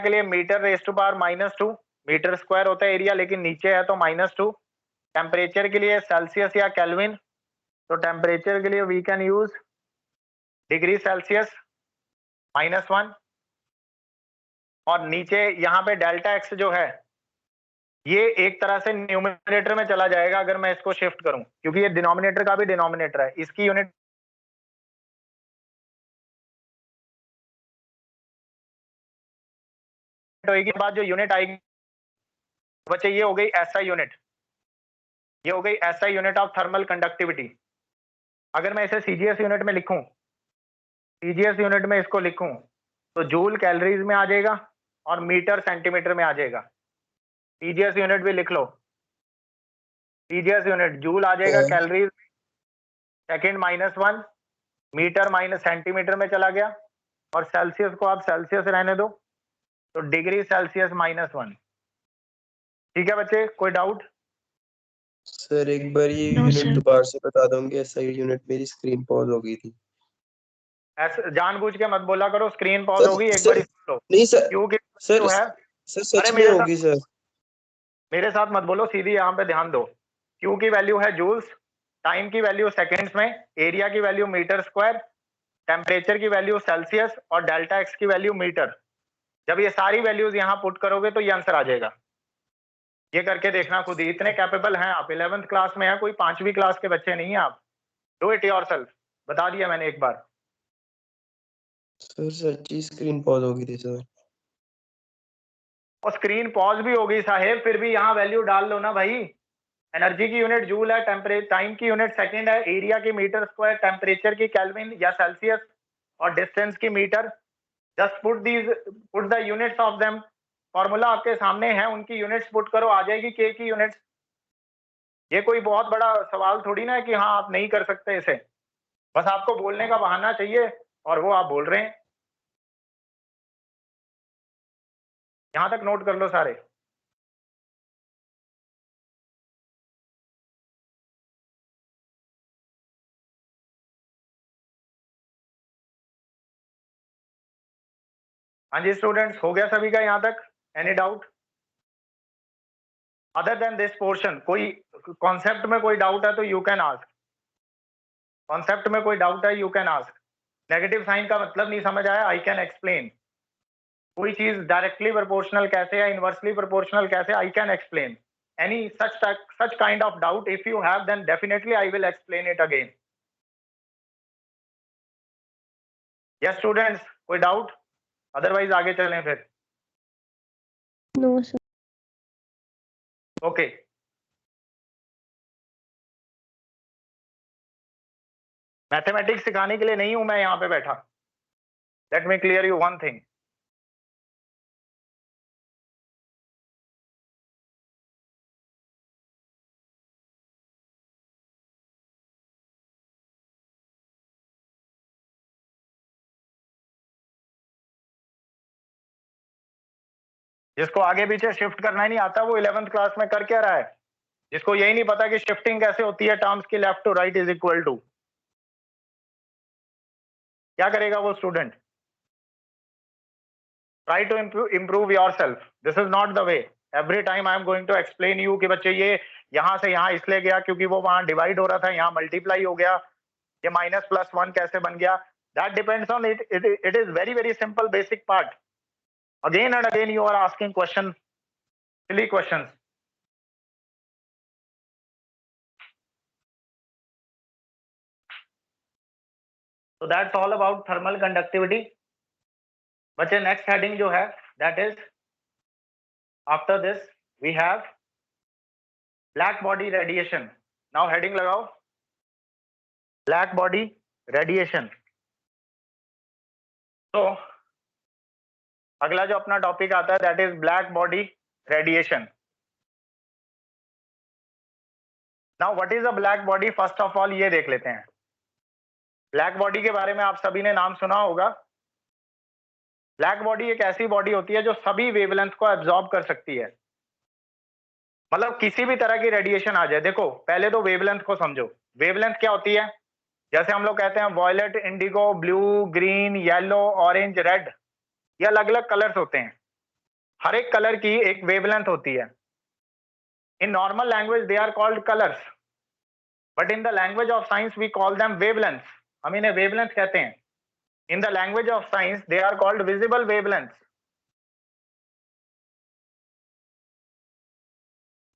लिए metre raise to power -2, metre square होता है एरिया, लेकिन नीचे है तो -2। टेम्परेचर के लिए सेल्सियस या केल्विन, तो टेम्परेचर के लिए we can use degree Celsius -1। और नीचे यहाँ पे डेल्टा एक्स जो है, ये एक तरह से न्यूमरेटर में चला जाएगा अगर मैं इसको शिफ्ट करूं, क्योंकि ये डिनोमिनेटर का भी डिनोमिनेटर है। इसकी यूनिट होगी, बाद जो यूनिट आएगी बच्चे, ये हो गई एसआई यूनिट, ये हो गई SI unit of thermal conductivity. अगर मैं इसे सीजीएस यूनिट में लिखूं, सीजीएस यूनिट में इसको लिखूं, तो जूल कैलोरीज में आ जाएगा और मीटर सेंटीमीटर में आ जाएगा। सीजीएस यूनिट भी लिख लो, सीजीएस यूनिट जूल आ जाएगा, calories second -1, metre minus centimetre में चला गया, और सेल्सियस को आप सेल्सियस रहने दो, तो डिग्री सेल्सियस -1। ठीक है बच्चे, कोई डाउट? सर एक बार ये नो यूनिट सर। दोबारा से बता दोगे? एसआई यूनिट, मेरी स्क्रीन पॉज हो गई थी। ऐसे जानबूझ के मत बोला करो स्क्रीन पॉज सर होगी, एक सर बार सुन लो। नहीं सर, क्योंकि सर जो है, सर अरे सच में होगी सर। मेरे साथ मत बोलो, सीधी यहाँ पे ध्यान दो। क्यू की वैल्यू है जूल्स, टाइम की वैल्यू सेकेंड्स में, एरिया की वैल्यू मीटर स्क्वायर, टेम्परेचर की वैल्यू सेल्सियस, और डेल्टा एक्स की वैल्यू मीटर। जब ये सारी वैल्यूज यहाँ पुट करोगे तो ये आंसर आ जाएगा। ये करके देखना खुद ही, इतने कैपेबल हैं आप। 11th क्लास में है, कोई 5वीं क्लास के बच्चे नहीं है आप। डू इट योरसेल्फ, बता दिया मैंने एक बार। सर सच्ची स्क्रीन पॉज हो गई थी सर। और स्क्रीन पॉज भी होगी साहेब, फिर भी यहाँ वैल्यू डाल लो ना भाई, एनर्जी की यूनिट जूल है, टेम्परेचर टाइम की यूनिट सेकंड है, एरिया की मीटर स्क्वायर, टेम्परेचर की केल्विन या सेल्सियस और डिस्टेंस की metre. Just put the units of them. Formula आपके सामने है, उनकी यूनिट्स पुट करो, आ जाएगी के की यूनिट्स। ये कोई बहुत बड़ा सवाल थोड़ी ना है कि हाँ आप नहीं कर सकते इसे, बस आपको बोलने का बहाना चाहिए और वो आप बोल रहे हैं। यहां तक नोट कर लो सारे। हाँ जी स्टूडेंट्स, हो गया सभी का यहाँ तक? Any doubt other than this portion? कोई कॉन्सेप्ट में कोई डाउट है तो यू कैन आस्क। कॉन्सेप्ट में कोई डाउट है, you can ask. Negative sign का मतलब नहीं समझ आया, आई कैन एक्सप्लेन। कोई चीज डायरेक्टली प्रोपोर्शनल कैसे है, इनवर्सली प्रोपोर्शनल कैसे, I can explain. Any such kind of doubt if you have, then definitely I will explain it again. Yes students, कोई डाउट? अदरवाइज आगे चलें फिर। No, sir. ओके मैथमेटिक्स सिखाने के लिए नहीं हूं मैं यहाँ पे बैठा। Let me clear you one thing. जिसको आगे पीछे शिफ्ट करना नहीं आता वो 11th क्लास में कर क्या रहा है? जिसको यही नहीं पता कि शिफ्टिंग कैसे होती है टर्म्स की, left to right is equal to, क्या करेगा वो student? Try to improve yourself. This is not the way. Every time I am going to explain you कि बच्चे ये यहां से यहां इसलिए गया क्योंकि वो वहां डिवाइड हो रहा था, यहाँ मल्टीप्लाई हो गया, ये -+1 कैसे बन गया? That depends on it. It is very simple basic part. Again and again you are asking question, silly questions. So that's all about thermal conductivity. बच्चे नेक्स्ट हेडिंग जो है that is after this we have black body radiation. Now heading लगाओ, black body radiation. तो अगला जो अपना topic आता है that is black body radiation. Now what is a black body? First of all ये देख लेते हैं। ब्लैक बॉडी के बारे में आप सभी ने नाम सुना होगा। ब्लैक बॉडी एक ऐसी बॉडी होती है जो सभी वेवलेंथ को एब्जॉर्ब कर सकती है, मतलब किसी भी तरह की रेडिएशन आ जाए। देखो पहले तो वेवलेंथ को समझो। वेवलेंथ क्या होती है? जैसे हम लोग कहते हैं violet, indigo, blue, green, yellow, orange, red, ये अलग अलग कलर्स होते हैं। हर एक कलर की एक वेवलेंथ होती है। In normal language they are called colours, but in the language of science we call them wavelengths. हम इन्हें वेवलेंथ कहते हैं। In the language of science they are called visible wavelengths.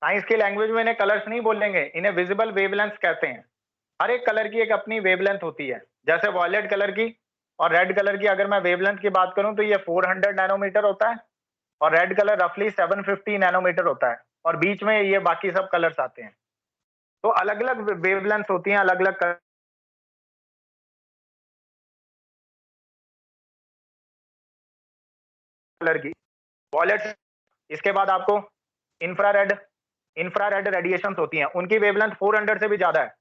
Science की language में इन्हें colours नहीं बोलेंगे, इन्हें विजिबल वेवलेंथ्स कहते हैं। हर एक कलर की एक अपनी वेवलेंथ होती है। जैसे वॉयलेट कलर की और रेड कलर की अगर मैं वेवलेंथ की बात करूं तो ये 400 नैनोमीटर होता है और रेड कलर रफली 750 नैनोमीटर होता है और बीच में ये बाकी सब कलर्स आते हैं। तो अलग अलग वेवलेंथ्स होती हैं, अलग अलग कलर की। वॉयलेट, इसके बाद आपको इंफ्रारेड रेडिएशंस होती हैं, उनकी वेवलेंथ 400 से भी ज्यादा है।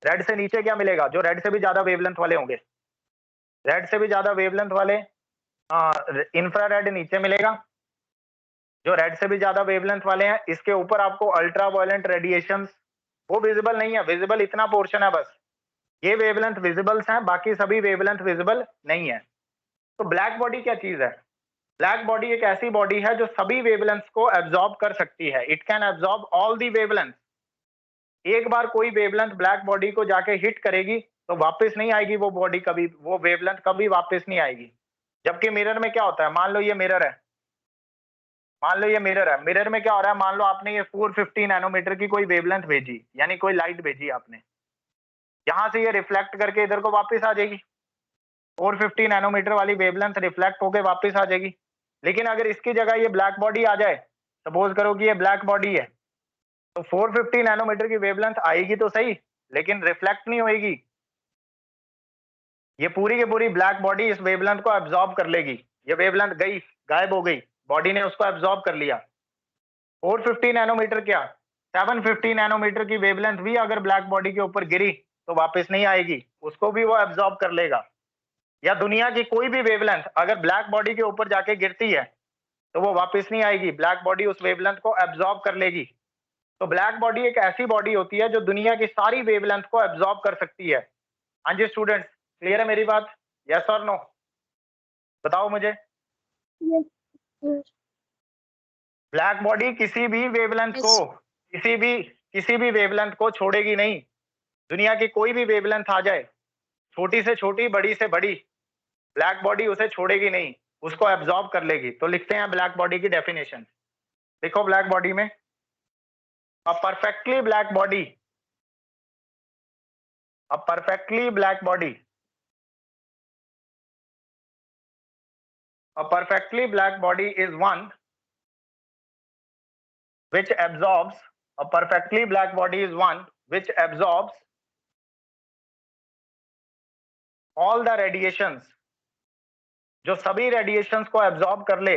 रेड से नीचे क्या मिलेगा? जो रेड से भी ज्यादा वेवलेंथ वाले होंगे, रेड से भी ज्यादा वेवलेंथ वाले इंफ्रारेड नीचे मिलेगा। जो रेड से भी ज्यादा वेवलेंथ वाले हैं, इसके ऊपर आपको अल्ट्रा वायलेंट रेडिएशंस, वो विजिबल नहीं है, विजिबल इतना पोर्शन है बस। ये वेवलेंथ विजिबल्स हैं, बाकी सभी वेवलेंथ विजिबल नहीं है। तो ब्लैक बॉडी क्या चीज है? ब्लैक बॉडी एक ऐसी बॉडी है जो सभी वेवलेंथ्स को एब्जॉर्ब कर सकती है। It can absorb all the wavelength. एक बार कोई वेवलेंथ ब्लैक बॉडी को जाके हिट करेगी तो वापस नहीं आएगी वो बॉडी, कभी वो वेवलेंथ कभी वापस नहीं आएगी। जबकि मिरर में क्या होता है? मान लो ये मिरर है, मान लो ये मिरर है, मिरर में क्या हो रहा है? मान लो आपने ये 450 नैनोमीटर की कोई वेवलेंथ भेजी, यानी कोई लाइट भेजी आपने, यहां से ये रिफ्लेक्ट करके इधर को वापस आ जाएगी। 450 नैनोमीटर वाली वेवलेंथ रिफ्लेक्ट होके वापस आ जाएगी। लेकिन अगर इसकी जगह ये ब्लैक बॉडी आ जाए, सपोज करो कि ये ब्लैक बॉडी है, तो 450 नैनोमीटर की वेवलेंथ आएगी तो सही, लेकिन रिफ्लेक्ट नहीं होएगी। ये पूरी की पूरी ब्लैक बॉडी इस वेवलेंथ को एब्जॉर्ब कर लेगी। ये वेवलेंथ गई, गायब हो गई, बॉडी ने उसको एब्जॉर्ब कर लिया। 450 नैनोमीटर क्या, 750 नैनोमीटर की वेवलेंथ भी अगर ब्लैक बॉडी के ऊपर गिरी तो वापस नहीं आएगी, उसको भी वो एब्जॉर्ब कर लेगा। या दुनिया की कोई भी वेवलेंथ अगर ब्लैक बॉडी के ऊपर जाके गिरती है तो वो वापस नहीं आएगी, ब्लैक बॉडी उस वेवलेंथ को एब्जॉर्ब कर लेगी। तो ब्लैक बॉडी एक ऐसी बॉडी होती है जो दुनिया की सारी वेवलेंथ को एब्जॉर्ब कर सकती है। हाँ जी स्टूडेंट्स, क्लियर है मेरी बात? यस और नो, बताओ मुझे। Yes, sir. ब्लैक बॉडी किसी भी वेवलेंथ Yes. को किसी भी वेवलेंथ को छोड़ेगी नहीं। दुनिया की कोई भी वेवलेंथ आ जाए, छोटी से छोटी, बड़ी से बड़ी, ब्लैक बॉडी उसे छोड़ेगी नहीं, उसको एब्जॉर्ब कर लेगी। तो लिखते हैं ब्लैक बॉडी की डेफिनेशन। देखो ब्लैक बॉडी में, अ perfectly black body, a perfectly black body, a perfectly black body is one which absorbs, a perfectly black body is one which absorbs all the radiations, जो सभी radiations को absorb कर ले,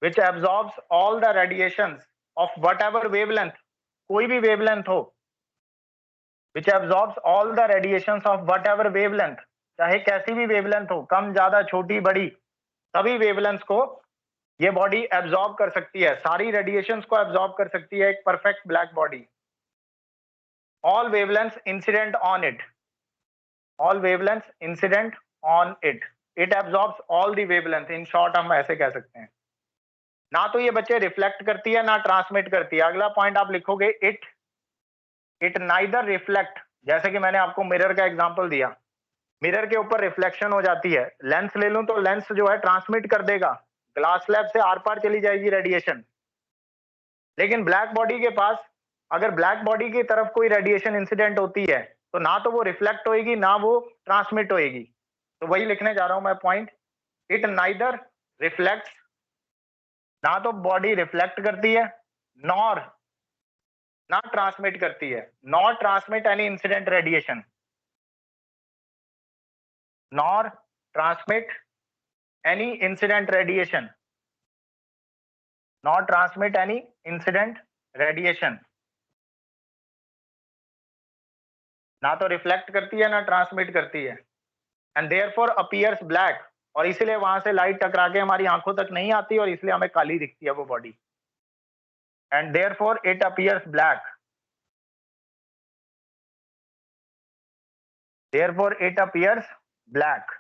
which absorbs all the radiations of whatever wavelength, कोई भी wavelength हो, which absorbs all the radiations of whatever wavelength, चाहे कैसी भी wavelength हो, कम ज्यादा छोटी बड़ी, सभी wavelengths को ये बॉडी एब्जॉर्ब कर सकती है, सारी रेडिएशंस को एब्जॉर्ब कर सकती है एक perfect black body. All wavelengths incident on it, all wavelengths incident on it, it absorbs all the wavelength. In short हम ऐसे कह सकते हैं। ना तो ये बच्चे रिफ्लेक्ट करती है ना ट्रांसमिट करती है। अगला पॉइंट आप लिखोगे इट नाइदर रिफ्लेक्ट, जैसे कि मैंने आपको मिरर का एग्जांपल दिया, मिरर के ऊपर रिफ्लेक्शन हो जाती है, लेंस ले लूं तो लेंस जो है ट्रांसमिट कर देगा, ग्लास स्लैब से आर पार चली जाएगी रेडिएशन। लेकिन ब्लैक बॉडी के पास अगर ब्लैक बॉडी की तरफ कोई रेडिएशन इंसिडेंट होती है तो ना तो वो रिफ्लेक्ट होएगी ना वो ट्रांसमिट होएगी। तो वही लिखने जा रहा हूं मैं पॉइंट, इट नाइदर रिफ्लेक्ट्स, ना तो बॉडी रिफ्लेक्ट करती है नॉर ना ट्रांसमिट करती है, nor transmit any incident radiation, nor transmit any incident radiation, not transmit any incident radiation, ना तो रिफ्लेक्ट करती है ना ट्रांसमिट करती है। एंड देयरफॉर अपीयर्स ब्लैक, और इसीलिए वहां से लाइट टकरा के हमारी आंखों तक नहीं आती और इसलिए हमें काली दिखती है वो body. And therefore it appears black, therefore it appears black.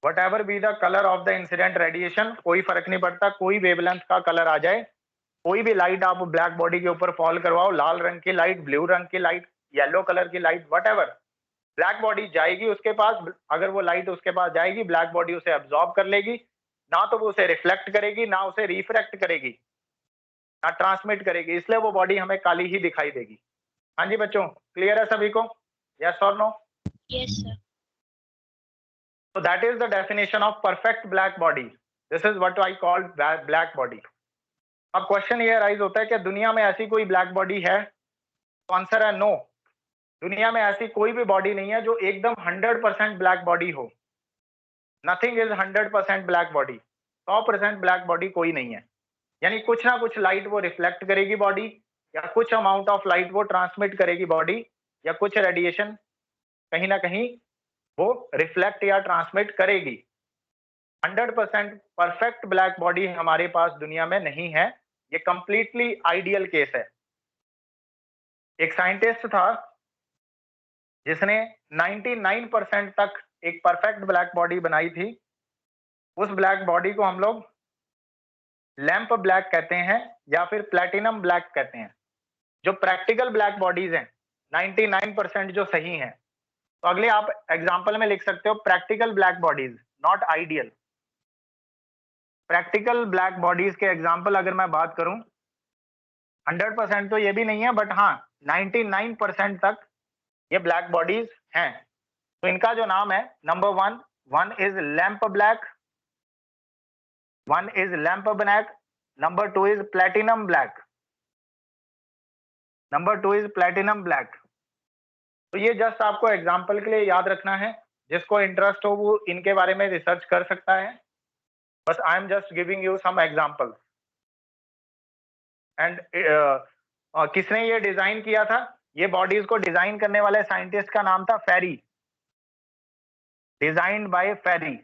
Whatever be the color of the incident radiation, कोई फर्क नहीं पड़ता, कोई वेवलेंथ का कलर आ जाए, कोई भी लाइट आप ब्लैक बॉडी के ऊपर फॉल करवाओ, लाल रंग की लाइट, ब्लू रंग की लाइट, येलो कलर की लाइट, व्हाटएवर, ब्लैक बॉडी जाएगी उसके पास। अगर वो लाइट उसके पास जाएगी, ब्लैक बॉडी उसे एब्जॉर्ब कर लेगी, ना तो वो उसे रिफ्लेक्ट करेगी ना उसे रिफ्रैक्ट करेगी ना ट्रांसमिट करेगी, इसलिए वो बॉडी हमें काली ही दिखाई देगी। हाँ जी बच्चों, क्लियर है सभी को? यस और no? Yes, sir. So that is the definition of perfect black body. This is what I call black body. अब क्वेश्चन ये राइज होता है कि दुनिया में ऐसी कोई ब्लैक बॉडी है? तो आंसर है नो। दुनिया में ऐसी कोई भी बॉडी नहीं है जो एकदम 100% ब्लैक बॉडी हो। Nothing is 100% black body. 100% black body कोई नहीं है। यानी कुछ ना कुछ लाइट वो रिफ्लेक्ट करेगी बॉडी, या कुछ अमाउंट ऑफ लाइट वो ट्रांसमिट करेगी बॉडी, या कुछ रेडिएशन कहीं ना कहीं वो रिफ्लेक्ट या ट्रांसमिट करेगी। 100% परफेक्ट ब्लैक बॉडी हमारे पास दुनिया में नहीं है, ये कंप्लीटली आइडियल केस है। एक साइंटिस्ट था जिसने 99% तक एक परफेक्ट ब्लैक बॉडी बनाई थी। उस ब्लैक बॉडी को हम लोग लैंप ब्लैक कहते हैं या फिर प्लैटिनम ब्लैक कहते हैं। जो प्रैक्टिकल ब्लैक बॉडीज हैं 99% जो सही हैं, तो अगले आप एग्जांपल में लिख सकते हो practical black bodies, not ideal. Practical black bodies के एग्जांपल अगर मैं बात करूं, 100% तो ये भी नहीं है, बट हाँ 99% तक ये ब्लैक बॉडीज हैं। तो इनका जो नाम है, number one is lamp black, one is lamp black, number 2 is platinum black, number 2 is platinum black. तो ये जस्ट आपको एग्जांपल के लिए याद रखना है, जिसको इंटरेस्ट हो वो इनके बारे में रिसर्च कर सकता है। बस I am just giving you some example. And किसने ये डिजाइन किया था? ये बॉडीज को डिजाइन करने वाले साइंटिस्ट का नाम था फेरी, डिजाइंड बाय फेरी।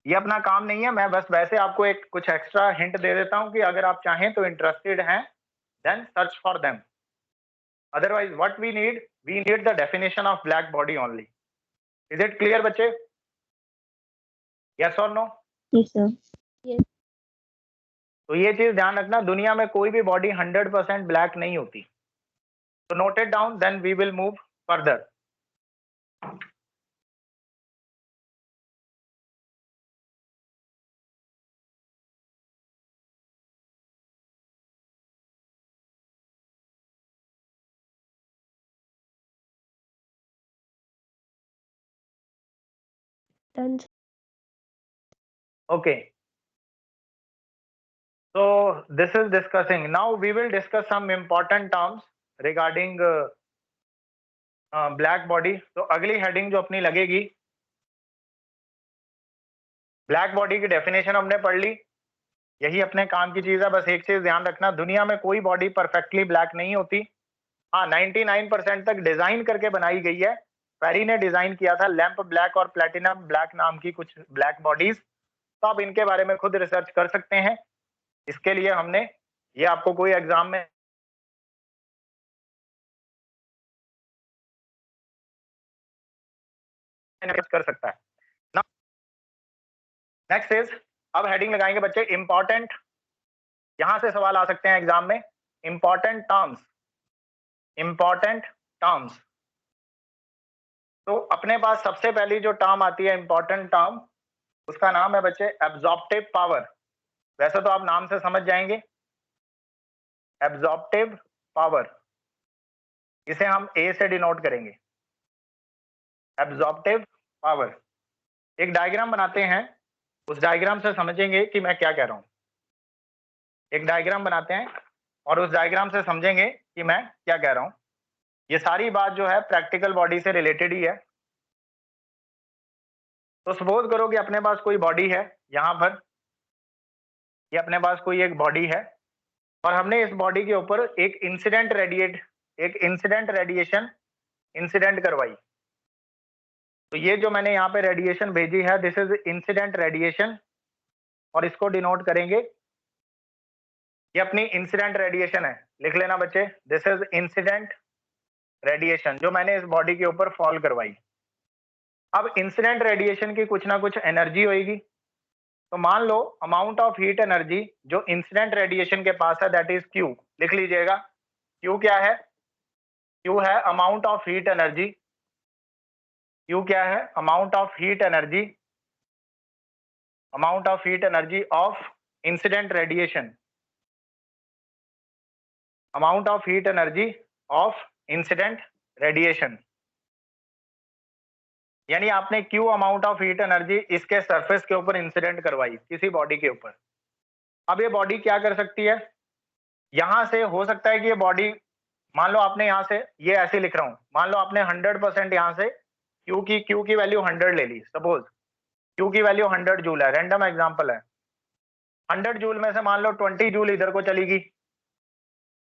ये अपना काम नहीं है, मैं बस वैसे आपको एक कुछ एक्स्ट्रा हिंट दे देता हूं कि अगर आप चाहें तो इंटरेस्टेड हैं then search for them. Otherwise what we need the definition of black body only. Is it clear बच्चे? यस और नो? Yes, sir. तो ये चीज ध्यान रखना, दुनिया में कोई भी बॉडी 100% ब्लैक नहीं होती। तो note it down, then we will move further. Done. Okay. So this is discussing. Now we will discuss some important terms regarding black body. तो अगली हेडिंग जो अपनी लगेगी, ब्लैक बॉडी की डेफिनेशन हमने पढ़ ली, यही अपने काम की चीज है। बस एक चीज ध्यान रखना, दुनिया में कोई बॉडी परफेक्टली ब्लैक नहीं होती। हाँ, 99% तक डिजाइन करके बनाई गई है। पेरी ने डिजाइन किया था लैंप ब्लैक और प्लेटिनम ब्लैक नाम की कुछ ब्लैक बॉडीज। तो आप इनके बारे में खुद रिसर्च कर सकते हैं। इसके लिए हमने, ये आपको कोई एग्जाम में कर सकता है। नेक्स्ट इज, अब हेडिंग लगाएंगे बच्चे इंपॉर्टेंट। यहां से सवाल आ सकते हैं एग्जाम में, इंपॉर्टेंट टर्म्स, इंपॉर्टेंट टर्म्स। तो अपने पास सबसे पहली जो टर्म आती है इंपॉर्टेंट टर्म, उसका नाम है बच्चे एब्जॉर्प्टिव पावर। वैसे तो आप नाम से समझ जाएंगे, एब्जॉर्प्टिव पावर, इसे हम ए से डिनोट करेंगे, एब्जॉर्प्टिव पावर। एक डायग्राम बनाते हैं, उस डायग्राम से समझेंगे कि मैं क्या कह रहा हूं। एक डायग्राम बनाते हैं और उस डायग्राम से समझेंगे कि मैं क्या कह रहा हूं। ये सारी बात जो है प्रैक्टिकल बॉडी से रिलेटेड ही है। तो सपोज करो कि अपने पास कोई बॉडी है, यहां पर ये अपने पास कोई एक बॉडी है और हमने इस बॉडी के ऊपर एक इंसिडेंट रेडिएशन इंसिडेंट करवाई। तो ये जो मैंने यहाँ पे रेडिएशन भेजी है, दिस इज इंसिडेंट रेडिएशन, और इसको डिनोट करेंगे, ये अपनी इंसिडेंट रेडिएशन है। लिख लेना बच्चे, दिस इज इंसिडेंट रेडिएशन जो मैंने इस बॉडी के ऊपर फॉल करवाई। अब इंसिडेंट रेडिएशन की कुछ ना कुछ एनर्जी होगी। तो मान लो अमाउंट ऑफ हीट एनर्जी जो इंसिडेंट रेडिएशन के पास है, दैट इज क्यू। लिख लीजिएगा, क्यू क्या है? क्यू है amount of heat energy. Q क्या है? Amount of heat energy, amount of heat energy of incident radiation, amount of heat energy of incident radiation. यानी आपने Q amount of heat energy इसके सरफेस के ऊपर इंसिडेंट करवाई किसी बॉडी के ऊपर। अब ये बॉडी क्या कर सकती है? यहां से हो सकता है कि ये बॉडी, मान लो आपने यहां से, ये ऐसे लिख रहा हूं, मान लो आपने 100% यहां से क्यू की वैल्यू 100 ले ली। सपोज क्यू की वैल्यू 100 जूल है, रैंडम एग्जांपल है। 100 जूल में से मान लो 20 जूल इधर को चली गई,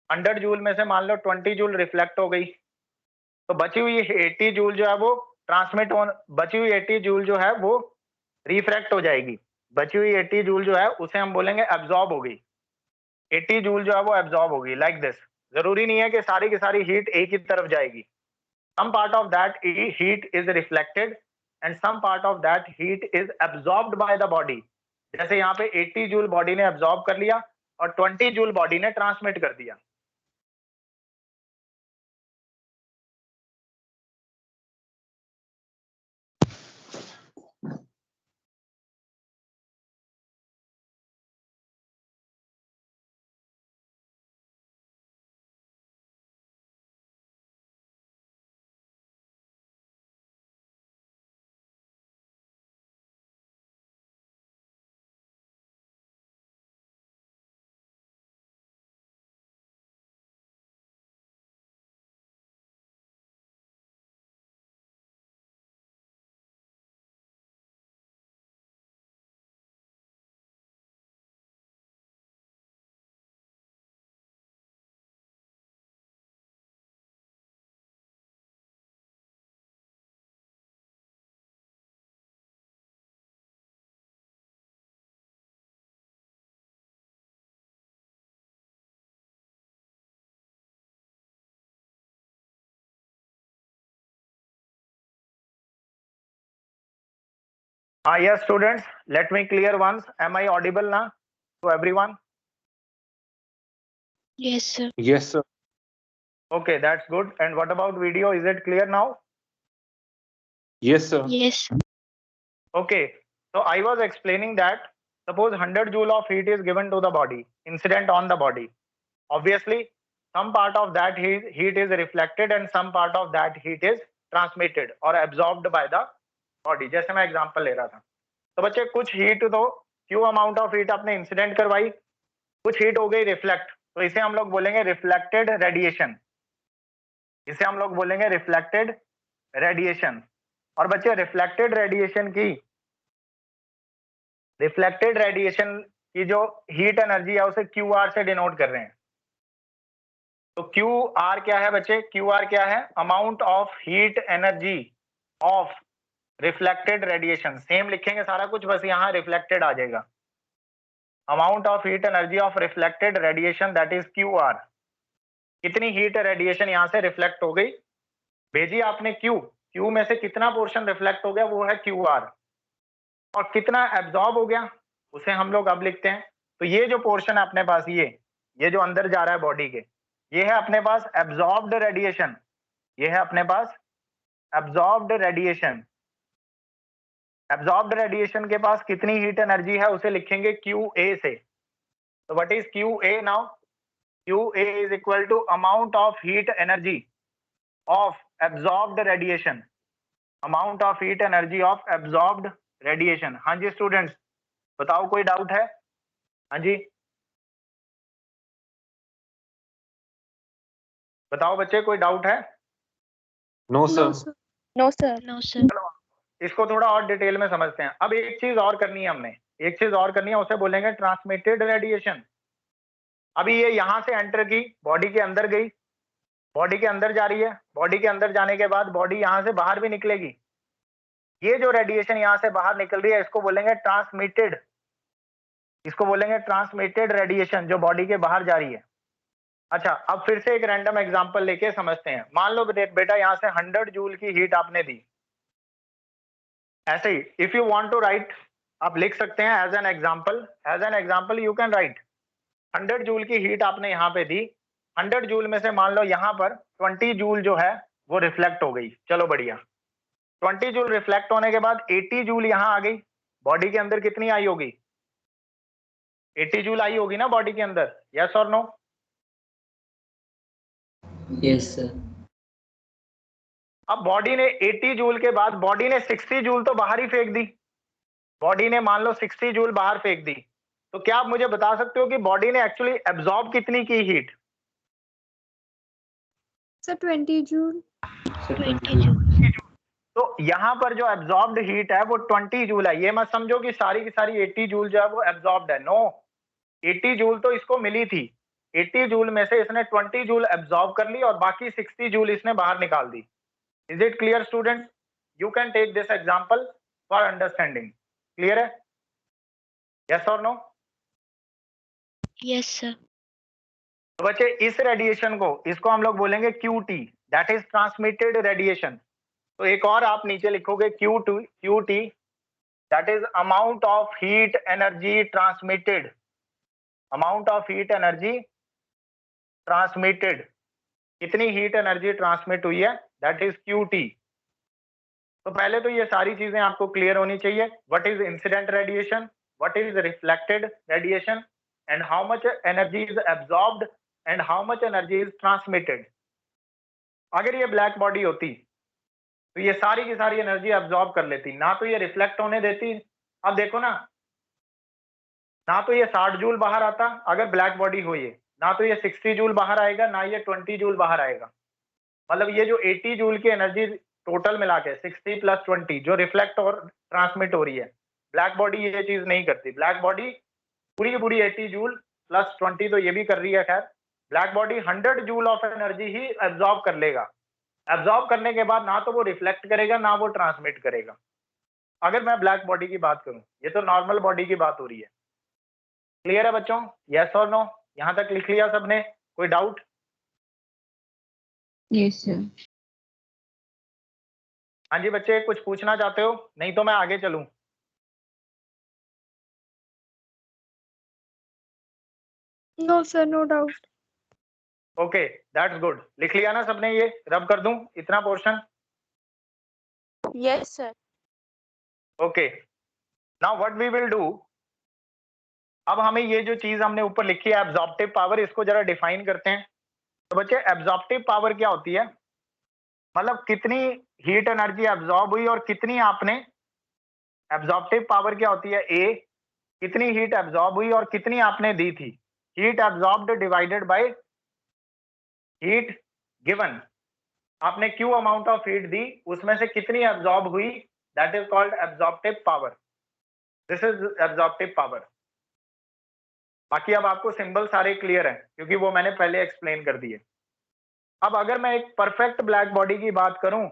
100 जूल में से मान लो 20 जूल रिफ्लेक्ट हो गई, तो बची हुई 80 जूल जो है वो ट्रांसमिट हो, बची हुई 80 जूल जो है वो रिफ्रैक्ट हो जाएगी। बची हुई 80 जूल जो है उसे हम बोलेंगे एब्जॉर्ब हो गई। 80 जूल जो है वो एब्जॉर्ब होगी, लाइक दिस। जरूरी नहीं है कि सारी की सारी हीट एक ही तरफ जाएगी। some part of that heat is reflected and some part of that heat is absorbed by the body। जैसे यहाँ पे 80 जूल बॉडी ने एब्जॉर्ब कर लिया और 20 जूल बॉडी ने ट्रांसमिट कर दिया। Yes, students, let me clear once. Am I audible now to everyone? Yes, sir. Yes, sir. Okay, that's good. And what about video? Is it clear now? Yes, sir. Yes. Okay, so I was explaining that suppose 100 joule of heat is given to the body, incident on the body. Obviously, some part of that heat is reflected and some part of that heat is transmitted or absorbed by the body. जैसे मैं example ले रहा था, तो बच्चे कुछ heat तो Q amount of heat आपने इंसिडेंट करवाई, कुछ हीट हो गई रिफ्लेक्ट, तो इसे हम लोग बोलेंगे रिफ्लेक्टेड रेडिएशन। इसे हम लोग बोलेंगे रिफ्लेक्टेड रेडिएशन। और बच्चे रिफ्लेक्टेड रेडिएशन की जो हीट एनर्जी है उसे क्यू आर से डिनोट कर रहे हैं। तो क्यू आर क्या है बच्चे? क्यू आर क्या है? Amount of heat energy of reflected radiation. Same लिखेंगे सारा कुछ, बस यहाँ रिफ्लेक्टेड आ जाएगा। Amount of heat energy of reflected radiation, that is Q R. कितनी हीट रेडिएशन यहाँ से रिफ्लेक्ट हो गई, भेजी आपने क्यू में से कितना पोर्शन रिफ्लेक्ट हो गया, वो है क्यू आर। और कितना एब्जॉर्ब हो गया उसे हम लोग अब लिखते हैं। तो ये जो पोर्शन है अपने पास, ये जो अंदर जा रहा है बॉडी के, ये है अपने पास एब्जॉर्ब्ड रेडिएशन। ये है अपने पास एब्जॉर्ब्ड रेडिएशन। एब्जॉर्ब्ड रेडिएशन के पास कितनी हीट एनर्जी है उसे लिखेंगे क्यू ए से। तो what is Q A now? Q A is equal to amount of heat energy of absorbed radiation. Amount of heat energy of absorbed radiation. हाँ जी students, बताओ कोई डाउट है? हाँ जी बताओ बच्चे, कोई डाउट है? No sir. No sir. No sir. चलो इसको थोड़ा और डिटेल में समझते हैं। अब एक चीज और करनी है हमने, एक चीज और करनी है, उसे बोलेंगे ट्रांसमिटेड रेडिएशन। अभी ये यहां से एंटर की, बॉडी के अंदर गई, बॉडी के अंदर जा रही है, बॉडी के अंदर जाने के बाद बॉडी यहां से बाहर भी निकलेगी। ये जो रेडिएशन यहां से बाहर निकल रही है इसको बोलेंगे ट्रांसमिटेड। इसको बोलेंगे ट्रांसमिटेड रेडिएशन, जो बॉडी के बाहर जा रही है। अच्छा, अब फिर से एक रैंडम एग्जांपल लेके समझते हैं। मान लो बेटा यहाँ से 100 जूल की हीट आपने दी। ऐसे ही if you want to write, आप लिख सकते हैं as an example you can write 100 joule की हीट आपने यहाँ पे दी। 100 जूल में से मान लो यहाँ पर 20 जूल जो है वो रिफ्लेक्ट हो गई। चलो बढ़िया, 20 जूल रिफ्लेक्ट होने के बाद 80 जूल यहाँ आ गई। बॉडी के अंदर कितनी आई होगी? 80 जूल आई होगी ना बॉडी के अंदर, यस और नो? Yes sir. अब बॉडी ने 80 जूल के बाद बॉडी ने 60 जूल तो बाहर ही फेंक दी। बॉडी ने मान लो 60 जूल बाहर फेंक दी, तो क्या आप मुझे बता सकते हो कि बॉडी ने एक्चुअली एब्जॉर्ब कितनी की हीट? Sir 20 joule. 20 जूल। तो यहाँ पर जो एब्जॉर्ब्ड हीट है वो 20 जूल है। ये मत समझो कि सारी की सारी 80 जूल जो है वो एब्जॉर्ब्ड है, नो। 80 जूल तो इसको मिली थी, 80 जूल में से इसने 20 जूल एब्जॉर्ब कर ली और बाकी 60 जूल इसने बाहर निकाल दी। Is it clear students? You can take this example for understanding. Clear है? यस और नो? Yes sir. तो बच्चे इस रेडिएशन को, इसको हम लोग बोलेंगे QT, that is transmitted radiation. तो एक और आप नीचे लिखोगे QT, that is amount of heat energy transmitted. Amount of heat energy transmitted, कितनी हीट एनर्जी ट्रांसमिट हुई है, दैट इज QT। तो पहले तो ये सारी चीजें आपको क्लियर होनी चाहिए। What is incident radiation, what is reflected radiation, and how much energy is absorbed and how much energy is transmitted. अगर ये ब्लैक बॉडी होती तो ये सारी की सारी एनर्जी एब्जॉर्ब कर लेती, ना तो ये रिफ्लेक्ट होने देती। अब देखो ना तो ये 60 जूल बाहर आता अगर ब्लैक बॉडी हो, ये ना तो ये 60 जूल बाहर आएगा, ना ये 20 जूल बाहर आएगा। मतलब ये जो 80 जूल की एनर्जी टोटल मिला के 60 + 20 जो रिफ्लेक्ट और ट्रांसमिट हो रही है, ब्लैक बॉडी ये चीज नहीं करती। ब्लैक बॉडी पूरी की पूरी 80 जूल + 20 तो ये भी कर रही है। खैर, black body 100 joule of energy he absorb कर लेगा। एब्जॉर्ब करने के बाद ना तो वो रिफ्लेक्ट करेगा ना वो ट्रांसमिट करेगा। अगर मैं ब्लैक बॉडी की बात करूं, ये तो नॉर्मल बॉडी की बात हो रही है। क्लियर है बच्चों? यस और नो? यहां तक लिख लिया सबने? कोई डाउट? Yes sir. हाँ जी बच्चे, कुछ पूछना चाहते हो? नहीं तो मैं आगे चलूं। No, sir, no doubt. Okay, that's good. लिख लिया ना सबने? ये रब कर दूं इतना portion? Yes, sir. Okay, now what we will do, अब हमें ये जो चीज हमने ऊपर लिखी है एब्जॉर्प्टिव पावर, इसको जरा डिफाइन करते हैं। तो बच्चे एब्जॉर्प्टिव पावर क्या होती है? मतलब कितनी हीट एनर्जी एब्जॉर्ब हुई और कितनी आपने, एब्जॉर्प्टिव पावर क्या होती है? ए, कितनी हीट एब्जॉर्ब हुई और कितनी आपने दी थी। Heat absorbed divided by heat given. आपने क्यू अमाउंट ऑफ हीट दी, उसमें से कितनी एब्जॉर्ब हुई, that is called absorptive power. This is absorptive power. बाकी अब आपको सिंबल सारे क्लियर हैं क्योंकि वो मैंने पहले एक्सप्लेन कर दिए। अब अगर मैं एक परफेक्ट ब्लैक बॉडी की बात करूं,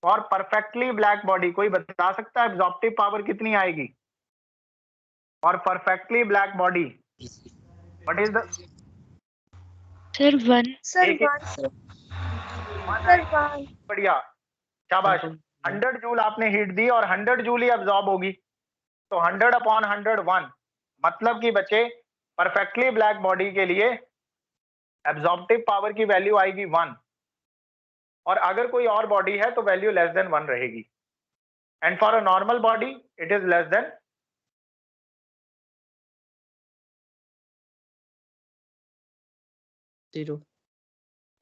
और परफेक्टली ब्लैक बॉडी, कोई बता सकता है एब्जॉर्प्टिव पावर कितनी आएगी? और perfectly black body what is the? Sir 1। Sir, एक- 1, sir. Sir, 1. बढ़िया, शाबाश। 100 जूल आपने हीट दी और 100 जूल ही एब्जॉर्ब होगी, तो 100 अपॉन 100 1। मतलब कि बच्चे परफेक्टली ब्लैक बॉडी के लिए एब्जॉर्प्टिव पावर की वैल्यू आएगी 1, और अगर कोई और बॉडी है तो वैल्यू लेस देन 1 रहेगी। And for a normal body it is less than 0।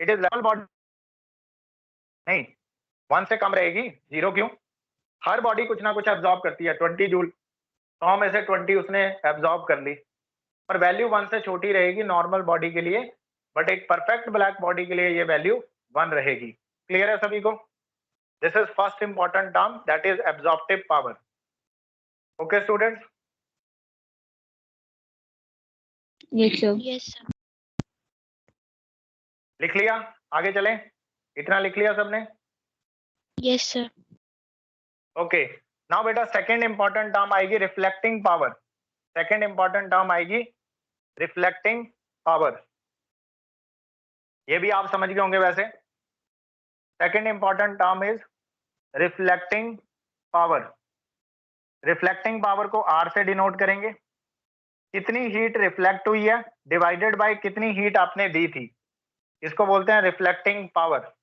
It is level body नहीं, 1 से कम रहेगी। 0 क्यों? हर बॉडी कुछ ना कुछ एब्जॉर्ब करती है। 20 जूल, 100 में से 20 उसने एब्जॉर्ब कर ली, पर वैल्यू 1 से छोटी रहेगी नॉर्मल बॉडी के लिए, बट एक परफेक्ट ब्लैक बॉडी के लिए ये वैल्यू 1 रहेगी। क्लियर है सभी को? This is first important term, that is absorptive power. Okay students? Yes, sir. Yes, sir. लिख लिया? आगे चलें? इतना लिख लिया सबने? Yes, sir. ओके, नाउ बेटा सेकंड इंपॉर्टेंट टर्म आएगी reflecting power. Second important term आएगी रिफ्लेक्टिंग पावर। ये भी आप समझ गए होंगे वैसे। Second important term is reflecting power. Reflecting power को आर से डिनोट करेंगे। कितनी हीट रिफ्लेक्ट हुई है डिवाइडेड बाय कितनी हीट आपने दी थी, इसको बोलते हैं रिफ्लेक्टिंग पावर।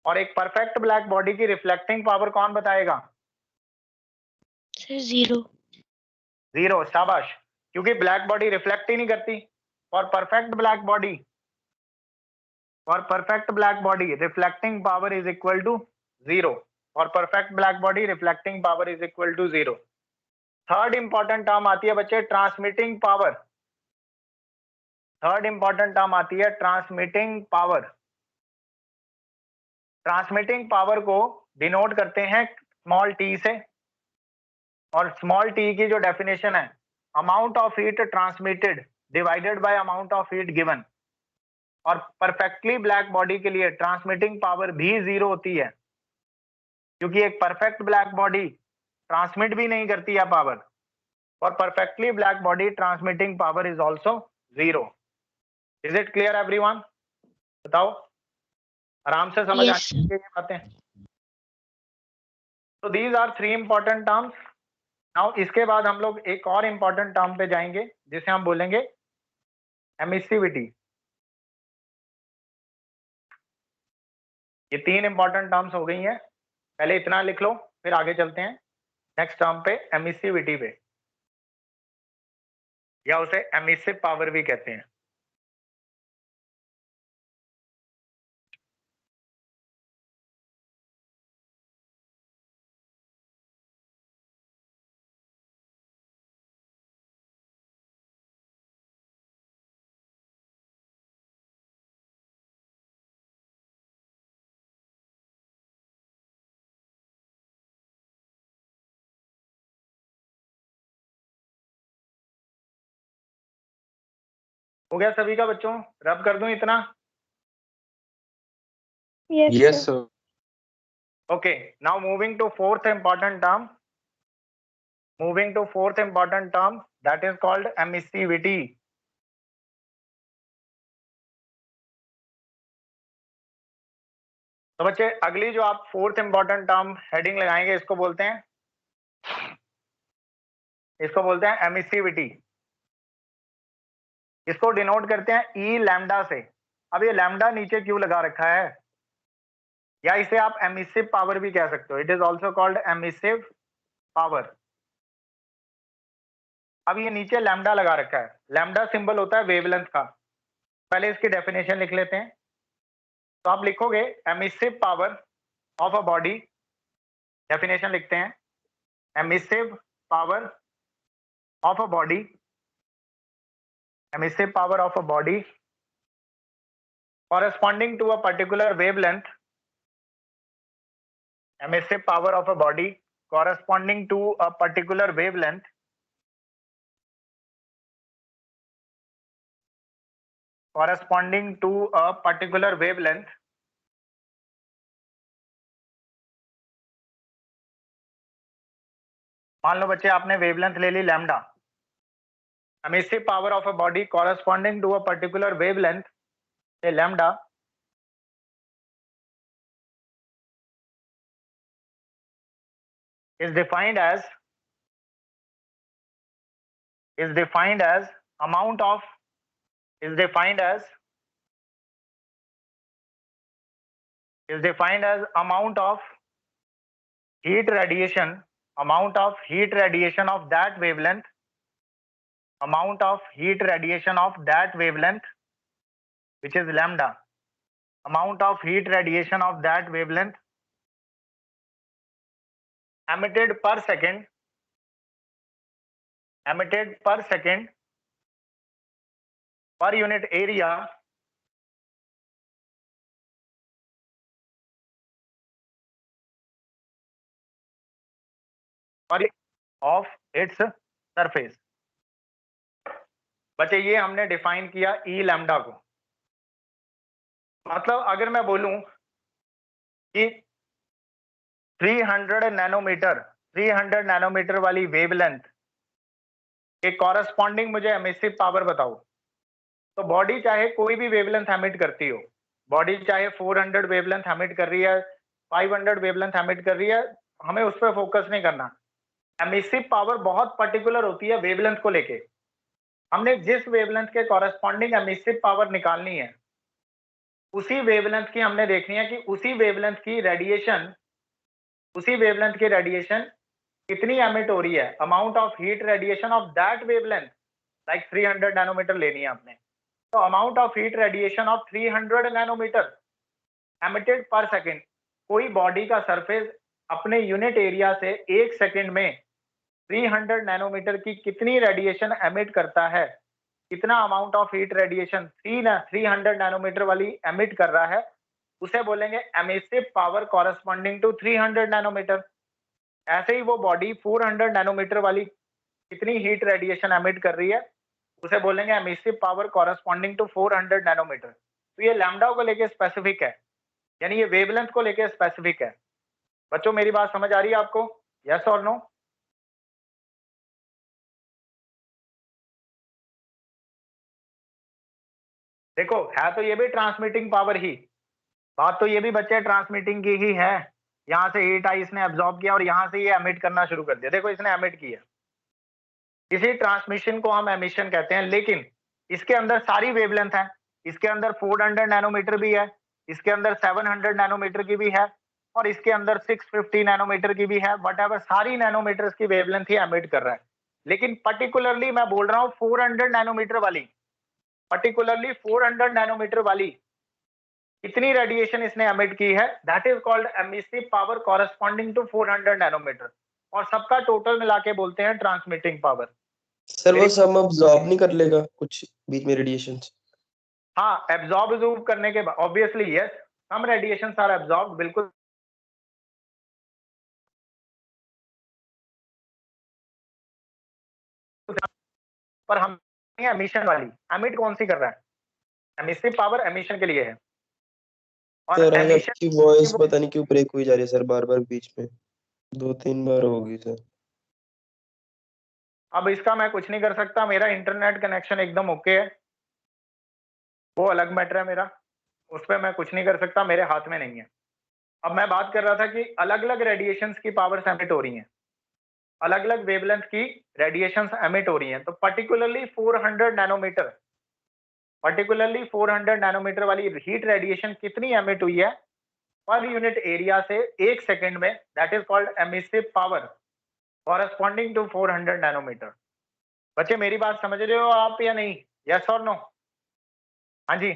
और एक परफेक्ट ब्लैक बॉडी की रिफ्लेक्टिंग पावर कौन बताएगा? Sir 0. 0, शाबाश। क्योंकि ब्लैक बॉडी रिफ्लेक्ट ही नहीं करती। और perfect black body reflecting power is equal to 0। और perfect black body reflecting power is equal to 0। Third important term आती है बच्चे transmitting power. Third important term आती है ट्रांसमिटिंग पावर। ट्रांसमिटिंग पावर को डिनोट करते हैं स्मॉल टी से, और स्मॉल टी की जो डेफिनेशन है, amount of heat transmitted divided by amount of heat given. और परफेक्टली ब्लैक बॉडी के लिए ट्रांसमिटिंग पावर भी 0 होती है, क्योंकि एक परफेक्ट ब्लैक बॉडी ट्रांसमिट भी नहीं करती है पावर, और perfectly black body transmitting power is also 0। Is it clear everyone? बताओ, आराम से समझ Yes, आती है ये बातें? तो these are 3 important terms. Now इसके बाद हम लोग एक और इंपॉर्टेंट टर्म पे जाएंगे जिसे हम बोलेंगे एमिसिविटी। ये 3 इंपॉर्टेंट टर्म्स हो गई हैं। पहले इतना लिख लो, फिर आगे चलते हैं नेक्स्ट टर्म पे, एमिसिविटी पे, या उसे एमिसिव पावर भी कहते हैं। हो गया सभी का बच्चों? रब कर दूं इतना? Yes, Yes, sir. sir. Okay, now moving to fourth important term. Moving to fourth important term, that is called emissivity. तो बच्चे अगली जो आप फोर्थ इंपॉर्टेंट टर्म हेडिंग लगाएंगे, इसको बोलते हैं एमिसिविटी। इसको डिनोट करते हैं ई लैम्डा से। अब ये लैम्डा नीचे क्यों लगा रखा है, या इसे आप एमिसिव पावर भी कह सकते हो, it is also called emissive power. अब ये नीचे लैम्डा लगा रखा है, लैम्डा सिंबल होता है वेवलेंथ का। पहले इसकी डेफिनेशन लिख लेते हैं। तो आप लिखोगे emissive power of a body, definition लिखते हैं, emissive power of a body, emissive power of a body corresponding to a particular wavelength, emissive power of a body corresponding to a particular wavelength मान लो बच्चे आपने wavelength ले ली lambda, emissive power of a body corresponding to a particular wavelength, say lambda, is defined as amount of heat radiation, amount of heat radiation of that wavelength, which is lambda, amount of heat radiation of that wavelength emitted per second per unit area of its surface। बच्चे ये हमने define किया ई lambda को। मतलब अगर मैं बोलूं कि 300 नैनोमीटर वाली वेवलेंथ के कॉरस्पॉन्डिंग मुझे एमिसिव पावर बताओ, तो बॉडी चाहे कोई भी वेवलेंथ एमिट करती हो, बॉडी चाहे 400 वेवलेंथ एमिट कर रही है, 500 वेवलेंथ एमिट कर रही है, हमें उस पर फोकस नहीं करना। एमिसिव पावर बहुत पर्टिकुलर होती है वेवलेंथ को लेके। हमने जिस वेवलेंथ के कॉरस्पॉन्डिंग एमिसिव पावर निकालनी है, उसी वेवलेंथ की हमने देखनी है कि उसी वेवलेंथ की रेडिएशन कितनी एमिट हो रही है, amount of heat radiation of that wavelength, like 300 nanometre लेनी है आपने, तो amount of heat radiation of 300 nanometre emitted per second. कोई बॉडी का सरफेस अपने यूनिट एरिया से 1 सेकेंड में 300 नैनोमीटर की कितनी रेडिएशन एमिट करता है, कितना amount of heat radiation 300 nanometre वाली एमिट कर रहा है, उसे बोलेंगे emissive power corresponding to 300 nanometre. ऐसे ही वो बॉडी 400 नैनोमीटर वाली कितनी हीट रेडिएशन एमिट कर रही है, उसे बोलेंगे emissive power corresponding to 400 nanometre. तो ये लैम्डा को लेके स्पेसिफिक है, यानी ये वेवलेंथ को लेके स्पेसिफिक है। बच्चों मेरी बात समझ आ रही है आपको, यस और नो? देखो है तो ये भी ट्रांसमिटिंग पावर ही, बात तो ये भी बच्चे ट्रांसमिटिंग की ही है। यहाँ से हीट आई, इसने एब्जॉर्ब किया और यहाँ से ये एमिट करना शुरू कर दिया। देखो इसने एमिट किया, इसी ट्रांसमिशन को हम एमिशन कहते हैं। लेकिन इसके अंदर सारी वेवलेंथ है, इसके अंदर 400 नैनोमीटर भी है, इसके अंदर 700 नैनोमीटर की भी है, और इसके अंदर 650 नैनोमीटर की भी है। वटएवर सारी नैनोमीटर्स की वेवलेंथ ही एमिट कर रहा है। लेकिन पर्टिकुलरली मैं बोल रहा हूँ 400 नैनोमीटर वाली, पर्टिकुलरली 400 नैनोमीटर वाली कितनी रेडिएशन इसने एमिट की है, that is called emissive power corresponding to 400 nanometre, और सबका टोटल मिला के बोलते हैं ट्रांसमिटिंग पावर। सर वो सब अब्सॉर्ब नहीं कर लेगा कुछ बीच में रेडिएशन? हाँ, एब्जॉर्ब करने के बाद obviously yes, some radiation are absorb, बिल्कुल। पर हम एमिशन वाली, एमिट कौन सी कर रहा है? एमिसिव पावर एमिशन के लिए है। और सर एमिशन आपकी वॉइस पता नहीं क्यों ब्रेक हुई जा रही है सर, बार-बार बीच में 2-3 बार होगी सर। अब इसका मैं कुछ नहीं कर सकता, मेरा इंटरनेट कनेक्शन एकदम ओके है, वो अलग मैटर है मेरा, उस पर मैं कुछ नहीं कर सकता, मेरे हाथ में नहीं है। अब मैं बात कर रहा था कि अलग अलग रेडिएशंस की पावर्स एमिट हो रही हैं, अलग अलग वेवलेंथ की रेडिएशंस एमिट हो रही हैं। तो पर्टिकुलरली 400 नैनोमीटर पर्टिकुलरली 400 नैनोमीटर वाली हीट रेडिएशन कितनी एमिट हुई है पर यूनिट एरिया से 1 सेकेंड में, that is called emissive power corresponding to 400 nanometre. बच्चे मेरी बात समझ रहे हो आप या नहीं? यस और नो? हाँ जी,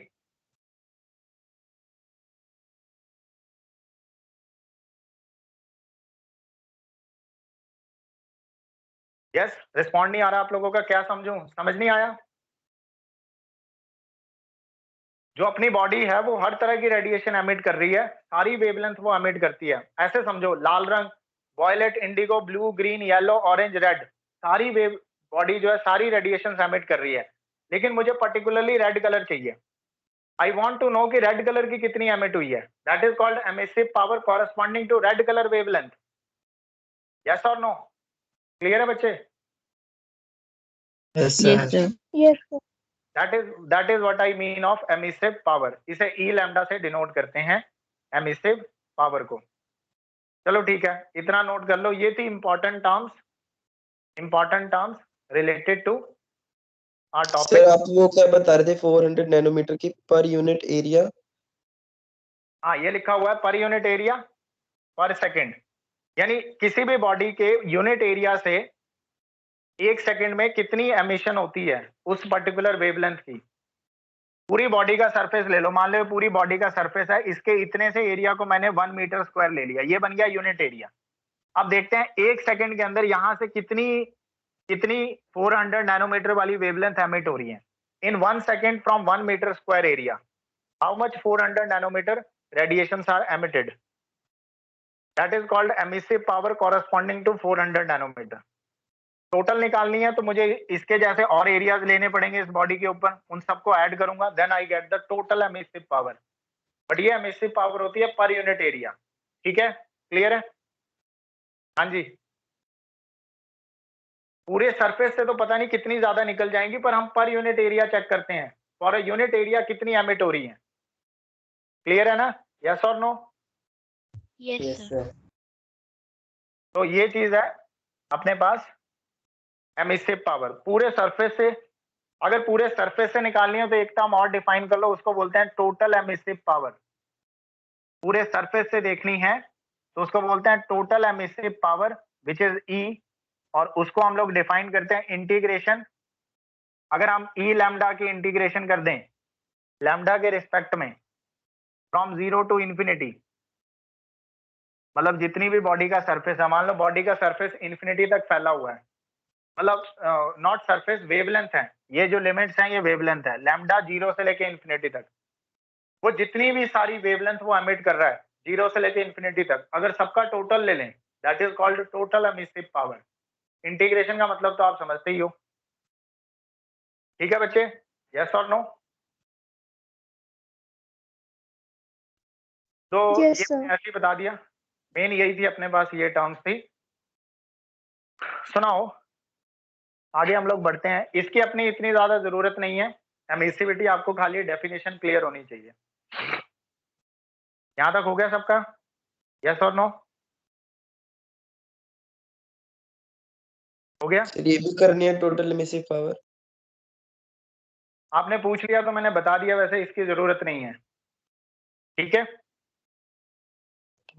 यस। रिस्पॉन्ड नहीं आ रहा आप लोगों का, क्या समझूं? समझ नहीं आया? जो अपनी बॉडी है वो हर तरह की रेडिएशन एमिट कर रही है, सारी वेवलेंथ वो एमिट करती है। ऐसे समझो, लाल रंग, violet, indigo, blue, green, yellow, orange, red, सारी वेव बॉडी जो है सारी रेडिएशन एमिट कर रही है। लेकिन मुझे पर्टिकुलरली रेड कलर चाहिए। आई वॉन्ट टू नो कि रेड कलर की कितनी एमिट हुई है। That is called emissive power corresponding to red colour wavelength. Yes और नो? क्लियर है बच्चे? Yes, sir. Yes, sir. That is what I mean of emissive power. इसे E lambda से डिनोट करते हैं एमिसिव पावर को। चलो ठीक है, इतना नोट कर लो। ये थी important terms related to our sir topic. आप वो क्या बता रहे थे 400 नैनोमीटर की पर यूनिट एरिया? हाँ, ये लिखा हुआ है पर यूनिट एरिया पर सेकेंड, यानी किसी भी बॉडी के यूनिट एरिया से 1 सेकेंड में कितनी एमिशन होती है उस पर्टिकुलर वेवलेंथ की। पूरी बॉडी का सरफेस ले लो, मान लो पूरी बॉडी का सरफेस है, इसके इतने से एरिया को मैंने 1 मीटर स्क्वायर ले लिया, ये बन गया यूनिट एरिया। अब देखते हैं 1 सेकेंड के अंदर यहां से कितनी 400 नैनोमीटर वाली वेवलेंथ एमिट हो रही है in 1 second from 1 metre square area. How much 400 nanometre radiations are emitted, that is called emissive power corresponding to 400 nanometre. Total निकालनी है तो मुझे इसके जैसे और एरियाज लेने पड़ेंगे इस बॉडी के ऊपर, उन सबको ऐड करूंगा, then I get the total emissive power. But ये एमिसिव पावर होती है पर यूनिट एरिया। ठीक है, क्लियर है? हाँ जी। पूरे सरफेस से तो पता नहीं कितनी ज्यादा निकल जाएंगी, पर हम पर यूनिट एरिया चेक करते हैं, फॉर यूनिट एरिया कितनी एमिट हो रही है। क्लियर है ना? यस और no? Yes, Yes, sir. sir. तो ये चीज है अपने पास एमिसिव पावर पूरे सरफेस से। अगर पूरे सरफेस से निकालनी है तो एक टर्म और डिफाइन कर लो, उसको बोलते हैं टोटल एमिसिव पावर। पूरे सरफेस से देखनी है तो उसको बोलते हैं total emissive power which is E, और उसको हम लोग डिफाइन करते हैं इंटीग्रेशन। अगर हम ई लैम्डा की इंटीग्रेशन कर दें लैम्डा के रिस्पेक्ट में फ्रॉम 0 टू इंफिनिटी, मतलब जितनी भी बॉडी का सरफेस है, मान लो बॉडी का सरफेस इंफिनिटी तक फैला हुआ है, मतलब नॉट सरफेस, वेवलेंथ है, ये जो लिमिट्स हैं ये वेवलेंथ है, लैम्डा 0 से लेके इंफिनिटी तक, वो जितनी भी सारी वेवलेंथ वो एमिट कर रहा है 0 से लेके इंफिनिटी तक, अगर सबका टोटल ले लें that is called total emissive power. Integration का मतलब तो आप समझते ही हो। ठीक है बच्चे, यस और नो? तो Yes, ये sir. मैंने ऐसे ही बता दिया, मेन यही थी अपने पास, ये टर्म्स थी। सुनाओ आगे हम लोग बढ़ते हैं। इसकी अपनी इतनी ज्यादा जरूरत नहीं है, एमिसिविटी आपको खाली डेफिनेशन क्लियर होनी चाहिए। यहां तक हो गया सबका? यस और नो? हो गया? सर ये भी करनी है टोटल एमिसिव पावर? आपने पूछ लिया तो मैंने बता दिया, वैसे इसकी जरूरत नहीं है। ठीक है,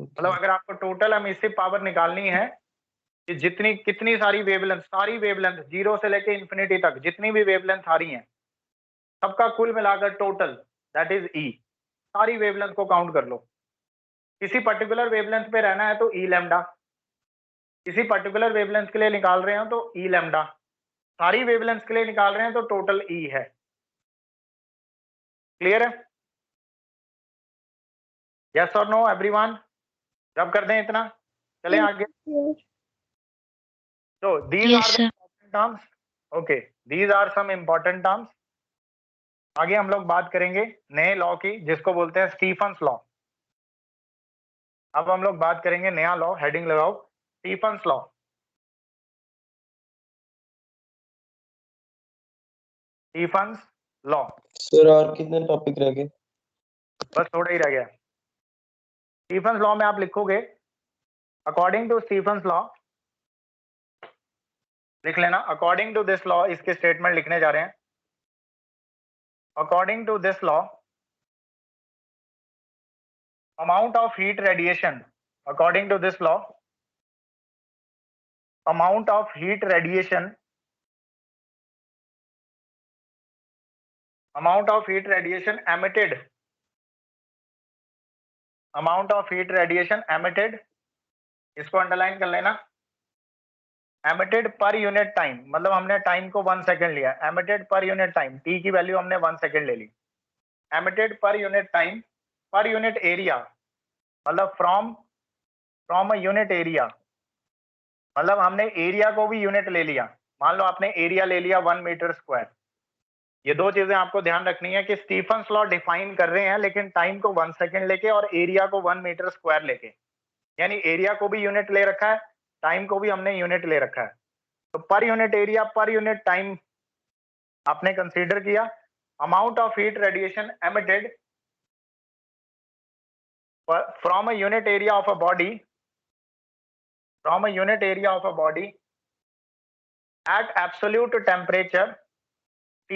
मतलब अगर आपको टोटल एमिसिव पावर निकालनी है कि जितनी कितनी सारी वेवलेंथ 0 से लेके इंफिनिटी तक जितनी भी वेवलेंथ आ रही हैं सबका कुल मिलाकर टोटल, दैट इज ई। सारी वेवलेंथ को काउंट कर लो। किसी पर्टिकुलर वेवलेंथ पे रहना है तो ई लैम्डा, किसी पर्टिकुलर वेवलेंथ के लिए निकाल रहे हो तो ई लैम्डा, सारी वेवलेंथ के लिए निकाल रहे हैं तो टोटल ई है। क्लियर है? यस और नो एवरीवन? रब कर दें इतना, चलें आगे। Yes. तो these Yes, are the sir. important terms. Okay, these are some important terms. आगे हम लोग बात करेंगे नए लॉ की जिसको बोलते हैं स्टीफन्स लॉ। अब हम लोग बात करेंगे नया लॉ, हेडिंग लगाओ Stefan's law. Stefan's law, sir और कितने टॉपिक रह गए? बस थोड़ा ही रह गया। स्टीफन्स लॉ में आप लिखोगे अकॉर्डिंग टू स्टीफन्स लॉ, लिख लेना अकॉर्डिंग टू दिस लॉ, इसके स्टेटमेंट लिखने जा रहे हैं। according to this law, amount of heat radiation, according to this law, amount of heat radiation emitted, amount of heat radiation emitted, इसको underline कर लेना, एमिटेड पर यूनिट टाइम, मतलब हमने टाइम को 1 सेकेंड लिया, emitted per unit time, T की value हमने 1 second ले ली, emitted per unit time per unit area, मतलब फ्रॉम अ यूनिट एरिया, मतलब हमने एरिया को भी यूनिट ले लिया, मान लो आपने एरिया ले लिया 1 मीटर स्क्वायर। ये दो चीजें आपको ध्यान रखनी है कि स्टीफन्स लॉ डिफाइन कर रहे हैं लेकिन टाइम को 1 सेकेंड लेके और एरिया को 1 मीटर स्क्वायर लेके, यानी एरिया को भी यूनिट ले रखा है, टाइम को भी हमने यूनिट ले रखा है। तो पर यूनिट एरिया पर यूनिट टाइम आपने कंसीडर किया, amount of heat radiation emitted from a unit area of a body, from a unit area of a body at absolute temperature T,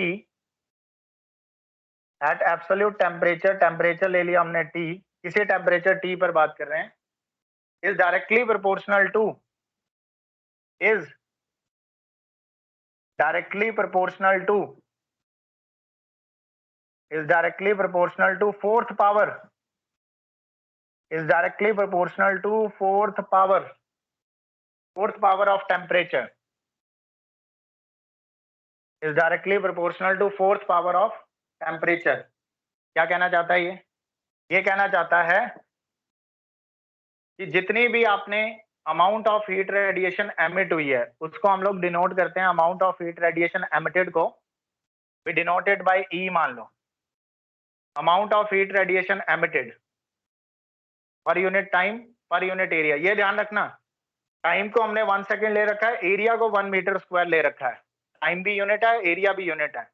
at absolute temperature, temperature ले लिया हमने T, किसी temperature T पर बात कर रहे हैं, is directly proportional to, is directly proportional to, is directly proportional to fourth power, is directly proportional to fourth power of temperature, is directly proportional to fourth power of temperature। क्या कहना चाहता है ये कहना चाहता है कि जितनी भी आपने amount of heat radiation emit हुई है उसको हम लोग डिनोट करते हैं, amount of heat radiation emitted को वी डिनोटेड बाय ई, मान लो amount of heat radiation emitted per unit time per unit area. ये ध्यान रखना, टाइम को हमने 1 सेकेंड ले रखा है, एरिया को 1 मीटर स्क्वायर ले रखा है, टाइम भी यूनिट है, एरिया भी यूनिट है।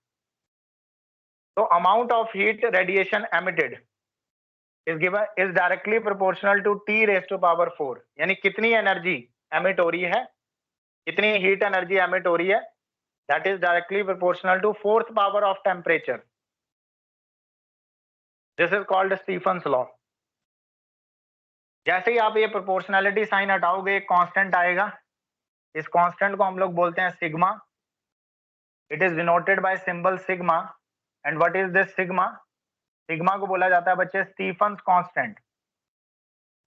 तो amount of heat radiation emitted is directly proportional to T raised to power 4, यानी कितनी एनर्जी एमिट हो रही है, कितनी हीट एनर्जी एमिट हो रही है, that is directly proportional to fourth power of temperature. This is called Stephen's law. जैसे ही आप ये प्रोपोर्शनैलिटी साइन हटाओगे एक कांस्टेंट आएगा, इस कांस्टेंट को हम लोग बोलते हैं sigma, it is denoted by symbol sigma. And what is this sigma? Sigma को बोला जाता है बच्चे स्टीफन्स कांस्टेंट,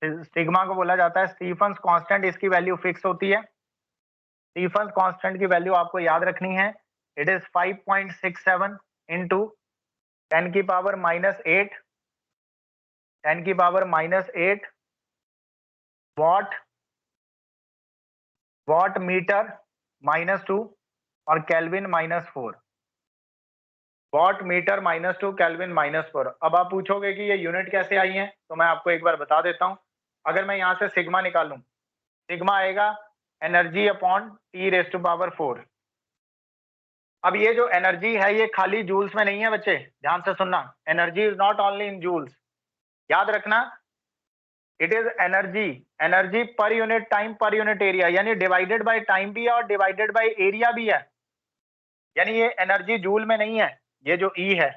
सिग्मा को बोला जाता है स्टीफन्स कांस्टेंट, इसकी वैल्यू फिक्स होती है। स्टीफन्स कांस्टेंट की वैल्यू आपको याद रखनी है, इट इज 5.67 इंटू 10 की पावर -8, 10 की पावर -8 वॉट मीटर -2 और केल्विन -4, वॉट मीटर -2 केल्विन -4। अब आप पूछोगे कि ये यूनिट कैसे आई है, तो मैं आपको एक बार बता देता हूं। अगर मैं यहां से सिग्मा निकालूं, सिग्मा आएगा energy upon T raise to power 4। अब ये जो एनर्जी है ये खाली जूल्स में नहीं है बच्चे, ध्यान से सुनना, energy is not only in joules, याद रखना it is energy per unit time per unit area, यानी डिवाइडेड बाय टाइम भी है और डिवाइडेड बाय एरिया भी है, यानी ये एनर्जी जूल में नहीं है, ये जो E है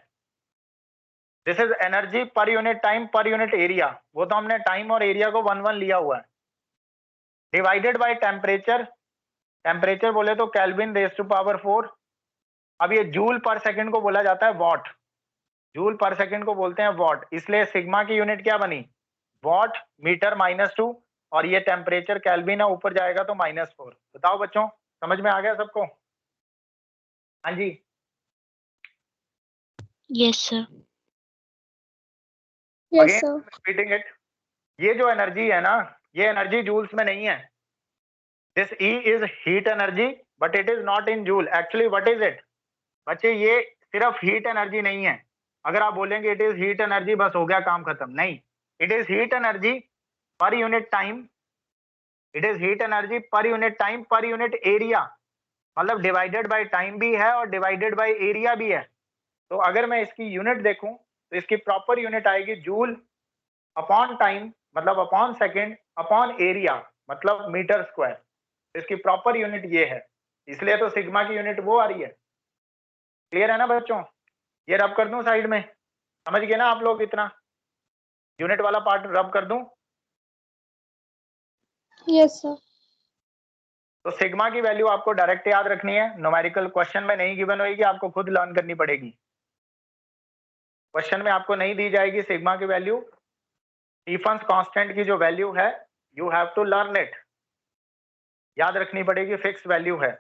this is energy per unit time per unit area, वो तो हमने टाइम और एरिया को 1 लिया हुआ है, डिवाइडेड बाय टेम्परेचर, टेम्परेचर बोले तो केल्विन रेज़ टू पावर 4। अब ये जूल पर सेकंड को बोला जाता है वॉट, जूल पर सेकंड को बोलते हैं वॉट, इसलिए सिग्मा की यूनिट क्या बनी, वॉट मीटर -2 और ये टेम्परेचर केल्विन है, ऊपर जाएगा तो -4। बताओ बच्चों समझ में आ गया सबको? हाँ जी, yes sir. Yes, sir. Repeating it, ये जो एनर्जी है ना ये एनर्जी जूल्स में नहीं है, this E is heat energy but it is not in joule. Actually what is it बच्चे, ये सिर्फ हीट एनर्जी नहीं है। अगर आप बोलेंगे इट इज हीट एनर्जी बस हो गया काम खत्म, नहीं, it is heat energy per unit time, it is heat energy per unit time per unit area, मतलब डिवाइडेड बाय टाइम भी है और डिवाइडेड बाय एरिया भी है। तो अगर मैं इसकी यूनिट देखूं तो इसकी प्रॉपर यूनिट आएगी जूल अपॉन टाइम, मतलब अपॉन सेकेंड, अपॉन एरिया मतलब मीटर स्क्वायर, इसकी प्रॉपर यूनिट ये है, इसलिए तो सिग्मा की यूनिट वो आ रही है। क्लियर है ना बच्चों? ये रब कर दूं साइड में, समझ गए ना आप लोग? इतना यूनिट वाला पार्ट रब कर दूं? Yes, sir. तो सिग्मा की वैल्यू आपको डायरेक्ट याद रखनी है, न्यूमेरिकल क्वेश्चन में नहीं गिवन होगी, आपको खुद लर्न करनी पड़ेगी। क्वेश्चन में आपको नहीं दी जाएगी सिग्मा की वैल्यू। स्टीफन्स कांस्टेंट की जो वैल्यू है, you have to learn it, याद रखनी पड़ेगी, फिक्स वैल्यू है।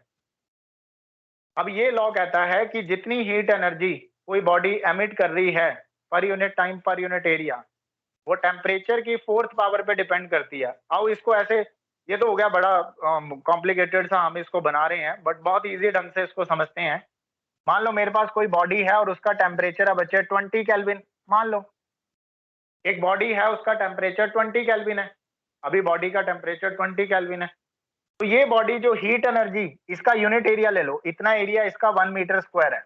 अब ये लॉ कहता है कि जितनी हीट एनर्जी कोई बॉडी एमिट कर रही है per unit time per unit area, वो टेम्परेचर की 4th पावर पे डिपेंड करती है। आओ इसको ऐसे, ये तो हो गया बड़ा कॉम्प्लिकेटेड सा, हम इसको बना रहे हैं, बट बहुत इजी ढंग से इसको समझते हैं। मान लो मेरे पास कोई बॉडी है और उसका टेम्परेचर है बच्चे 20 केल्विन। मान लो एक बॉडी है, उसका टेम्परेचर 20 केल्विन है, अभी बॉडी का टेम्परेचर 20 केल्विन है। तो ये बॉडी जो हीट एनर्जी, इसका यूनिट एरिया ले लो, इतना एरिया इसका 1 मीटर स्क्वायर है।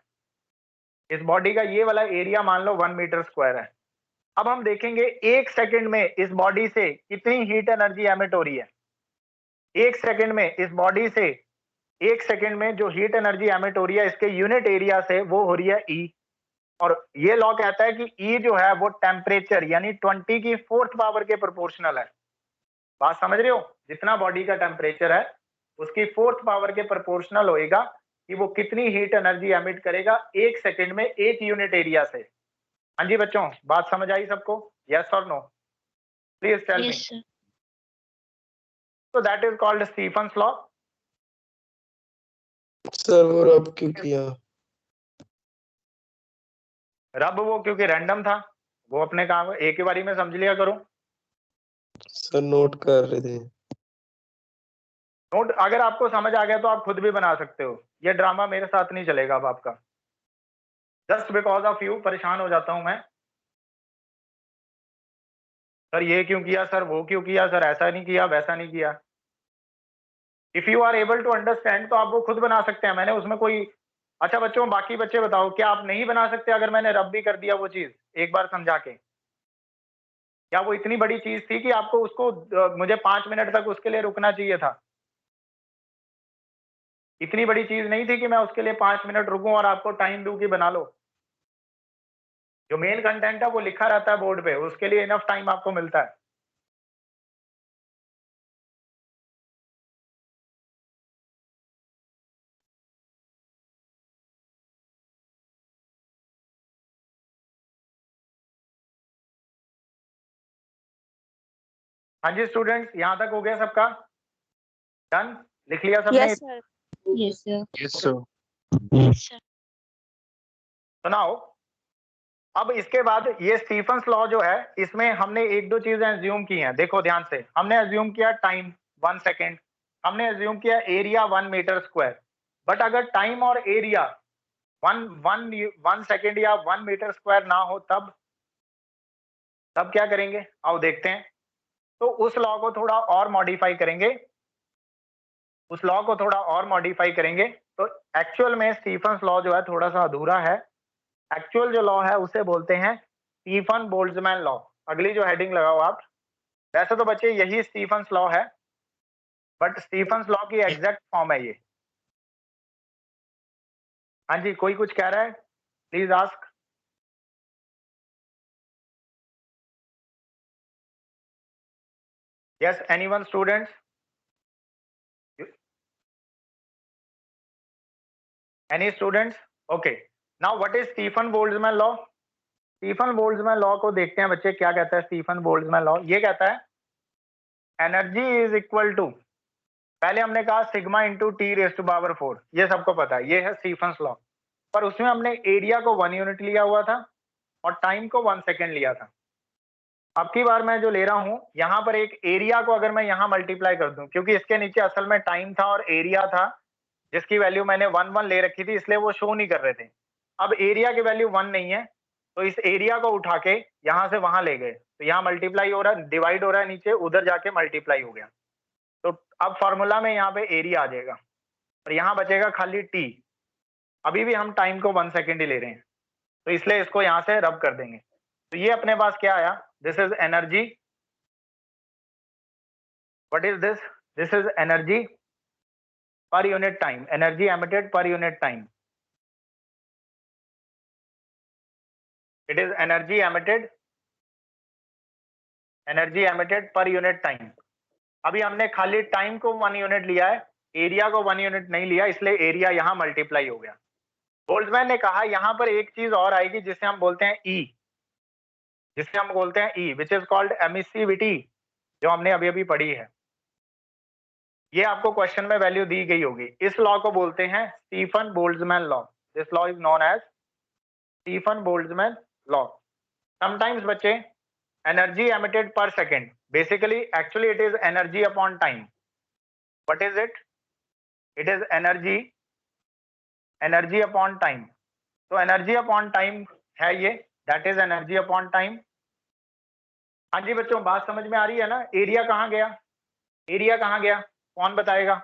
इस बॉडी का ये वाला एरिया मान लो 1 मीटर स्क्वायर है। अब हम देखेंगे 1 सेकंड में इस बॉडी से कितनी हीट एनर्जी एमिट हो रही है। 1 सेकंड में इस बॉडी से, 1 सेकंड में जो हीट एनर्जी एमिट हो रही है इसके यूनिट एरिया से, वो हो रही है E। और ये लॉ कहता है कि E जो है वो टेम्परेचर यानी 20 की 4th पावर के प्रोपोर्शनल है। बात समझ रहे हो? जितना बॉडी का टेम्परेचर है उसकी 4th पावर के प्रोपोर्शनल होएगा कि वो कितनी हीट एनर्जी एमिट करेगा 1 सेकंड में 1 यूनिट एरिया से। हाँ जी बच्चों, बात समझ आई सबको? यस और no? Please tell me. Yes, sir. So that is called Stephen's law. Sir वो रब क्यों किया? रब वो क्योंकि रैंडम था, वो अपने काम एक ही बारी में समझ लिया करो। सर नोट कर रहे थे। नोट अगर आपको समझ आ गया तो आप खुद भी बना सकते हो, ये ड्रामा मेरे साथ नहीं चलेगा अब आपका। जस्ट बिकॉज ऑफ यू परेशान हो जाता हूं मैं, सर ये क्यों किया, सर वो क्यों किया, सर ऐसा नहीं किया, वैसा नहीं किया। If you are able to understand तो आप वो खुद बना सकते हैं, मैंने उसमें कोई। अच्छा बच्चों, बाकी बच्चे बताओ, क्या आप नहीं बना सकते अगर मैंने रब भी कर दिया वो चीज एक बार समझा के? क्या वो इतनी बड़ी चीज थी कि आपको उसको मुझे 5 मिनट तक उसके लिए रुकना चाहिए था? इतनी बड़ी चीज नहीं थी कि मैं उसके लिए 5 मिनट रुकूं और आपको टाइम दूं कि बना लो। जो मेन कंटेंट है वो लिखा रहता है बोर्ड पे, उसके लिए इनफ टाइम आपको मिलता है। हाँ जी स्टूडेंट्स, यहाँ तक हो गया सबका? डन? लिख लिया सबने? Yes, sir. Yes, sir. Yes, sir. Yes, sir. सुनाओ। अब इसके बाद ये स्टीफन्स लॉ जो है, इसमें हमने एक दो चीजें एज्यूम की हैं, देखो ध्यान से। हमने एज्यूम किया टाइम 1 सेकेंड, हमने एज्यूम किया एरिया 1 मीटर स्क्वायर। बट अगर टाइम और एरिया 1 सेकेंड या 1 मीटर स्क्वायर ना हो, तब क्या करेंगे? आओ देखते हैं। तो उस लॉ को थोड़ा और मॉडिफाई करेंगे, उस लॉ को थोड़ा और मॉडिफाई करेंगे। तो एक्चुअल में स्टीफन्स लॉ जो है थोड़ा सा अधूरा है। एक्चुअल जो लॉ है उसे बोलते हैं स्टीफन बोल्ट्जमैन लॉ। अगली जो हेडिंग लगाओ आप। वैसे तो बच्चे यही स्टीफन्स लॉ है, बट स्टीफन्स लॉ की एग्जैक्ट फॉर्म है ये। हाँ जी, कोई कुछ कह रहा है? Please ask. Yes, anyone students? Any students? Okay, now what is Stephen Boltzmann law? Stefan Boltzmann law को देखते हैं बच्चे, क्या कहता है स्टीफन बोल्ट्जमैन लॉ। ये कहता है एनर्जी इज इक्वल टू, पहले हमने कहा sigma into T raise to power 4, ये सबको पता है, ये है स्टीफन्स लॉ। पर उसमें हमने एरिया को 1 यूनिट लिया हुआ था और टाइम को 1 सेकेंड लिया था। अब की बार मैं जो ले रहा हूं, यहां पर एक एरिया को अगर मैं यहां मल्टीप्लाई कर दूं, क्योंकि इसके नीचे असल में टाइम था और एरिया था जिसकी वैल्यू मैंने 1 ले रखी थी, इसलिए वो शो नहीं कर रहे थे। अब एरिया की वैल्यू 1 नहीं है, तो इस एरिया को उठा के यहां से वहां ले गए, तो यहाँ मल्टीप्लाई हो रहा है, डिवाइड हो रहा है नीचे, उधर जाके मल्टीप्लाई हो गया। तो अब फॉर्मूला में यहाँ पे एरिया आ जाएगा और यहाँ बचेगा खाली टी। अभी भी हम टाइम को 1 सेकेंड ही ले रहे हैं, तो इसलिए इसको यहाँ से रब कर देंगे। तो ये अपने पास क्या आया? This is energy. What is this? This is energy per unit time, energy emitted per unit time. It is energy emitted per unit time. अभी हमने खाली टाइम को 1 यूनिट लिया है, एरिया को 1 यूनिट नहीं लिया, इसलिए एरिया यहाँ मल्टीप्लाई हो गया। बोल्ट्जमैन ने कहा यहाँ पर एक चीज और आएगी जिसे हम बोलते हैं ई, विच इज कॉल्ड एमिसिविटी, जो हमने अभी अभी पढ़ी है। ये आपको क्वेश्चन में वैल्यू दी गई होगी। इस लॉ को बोलते हैं Stefan Boltzmann law. This law is known as Stefan Boltzmann law. Sometimes बच्चे energy emitted per second, basically actually it is energy upon time. What is it? It is energy upon time. तो energy upon time है ये, that is energy upon time. हाँ जी बच्चों, बात समझ में आ रही है ना? एरिया कहाँ गया? एरिया कहाँ गया? कौन बताएगा?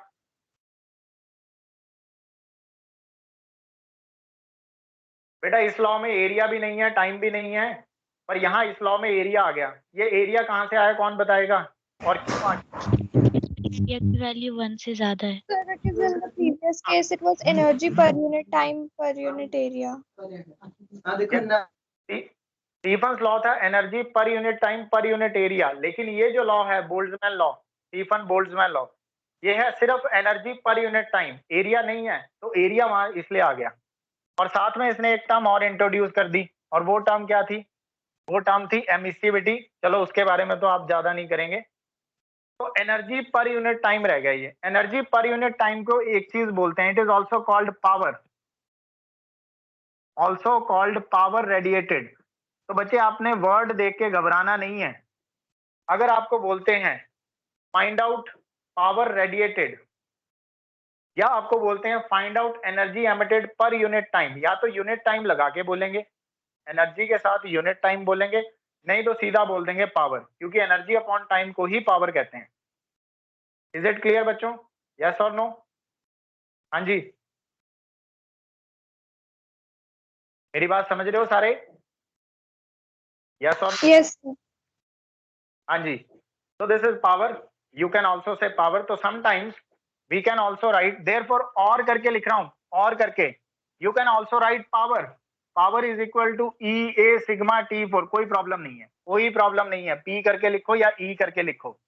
बेटा इस लॉ में एरिया भी नहीं है, टाइम भी नहीं है, पर यहाँ इस लॉ में एरिया आ गया। ये एरिया कहाँ से आया, कौन बताएगा? और क्यों आ गया? एरिया की वैल्यू 1 से ज्यादा है। Sir, it is in the previous case, it was energy per unit time per unit area. Stefan's law था energy per unit time per unit area, लेकिन ये जो लॉ है Boltzmann law, Stefan Boltzmann law, ये है सिर्फ energy per unit time, area नहीं है। तो एरिया वहां इसलिए आ गया। और साथ में इसने एक टर्म और इंट्रोड्यूस कर दी, और वो टर्म क्या थी? वो टर्म थी एमिसिविटी। चलो उसके बारे में तो आप ज्यादा नहीं करेंगे। तो एनर्जी पर यूनिट टाइम रह गया। ये एनर्जी पर यूनिट टाइम को एक चीज बोलते हैं, it is also called power radiated. तो बच्चे आपने वर्ड देख के घबराना नहीं है। अगर आपको बोलते हैं फाइंड आउट पावर रेडिएटेड, या आपको बोलते हैं find out energy emitted per unit time, या तो यूनिट टाइम लगा के बोलेंगे, एनर्जी के साथ यूनिट टाइम बोलेंगे, नहीं तो सीधा बोल देंगे पावर, क्योंकि एनर्जी अपॉन टाइम को ही पावर कहते हैं। इज इट क्लियर बच्चों? यस और नो? हाँ जी, मेरी बात समझ रहे हो सारे? यस और Yes, sir. हाँ जी। So this is power. You can also say power. तो sometimes we can also write, therefore और करके लिख रहा हूँ, और करके you can also write power. Power is equal to EA sigma T4. कोई प्रॉब्लम नहीं है, कोई प्रॉब्लम नहीं है। P करके लिखो या E करके लिखो,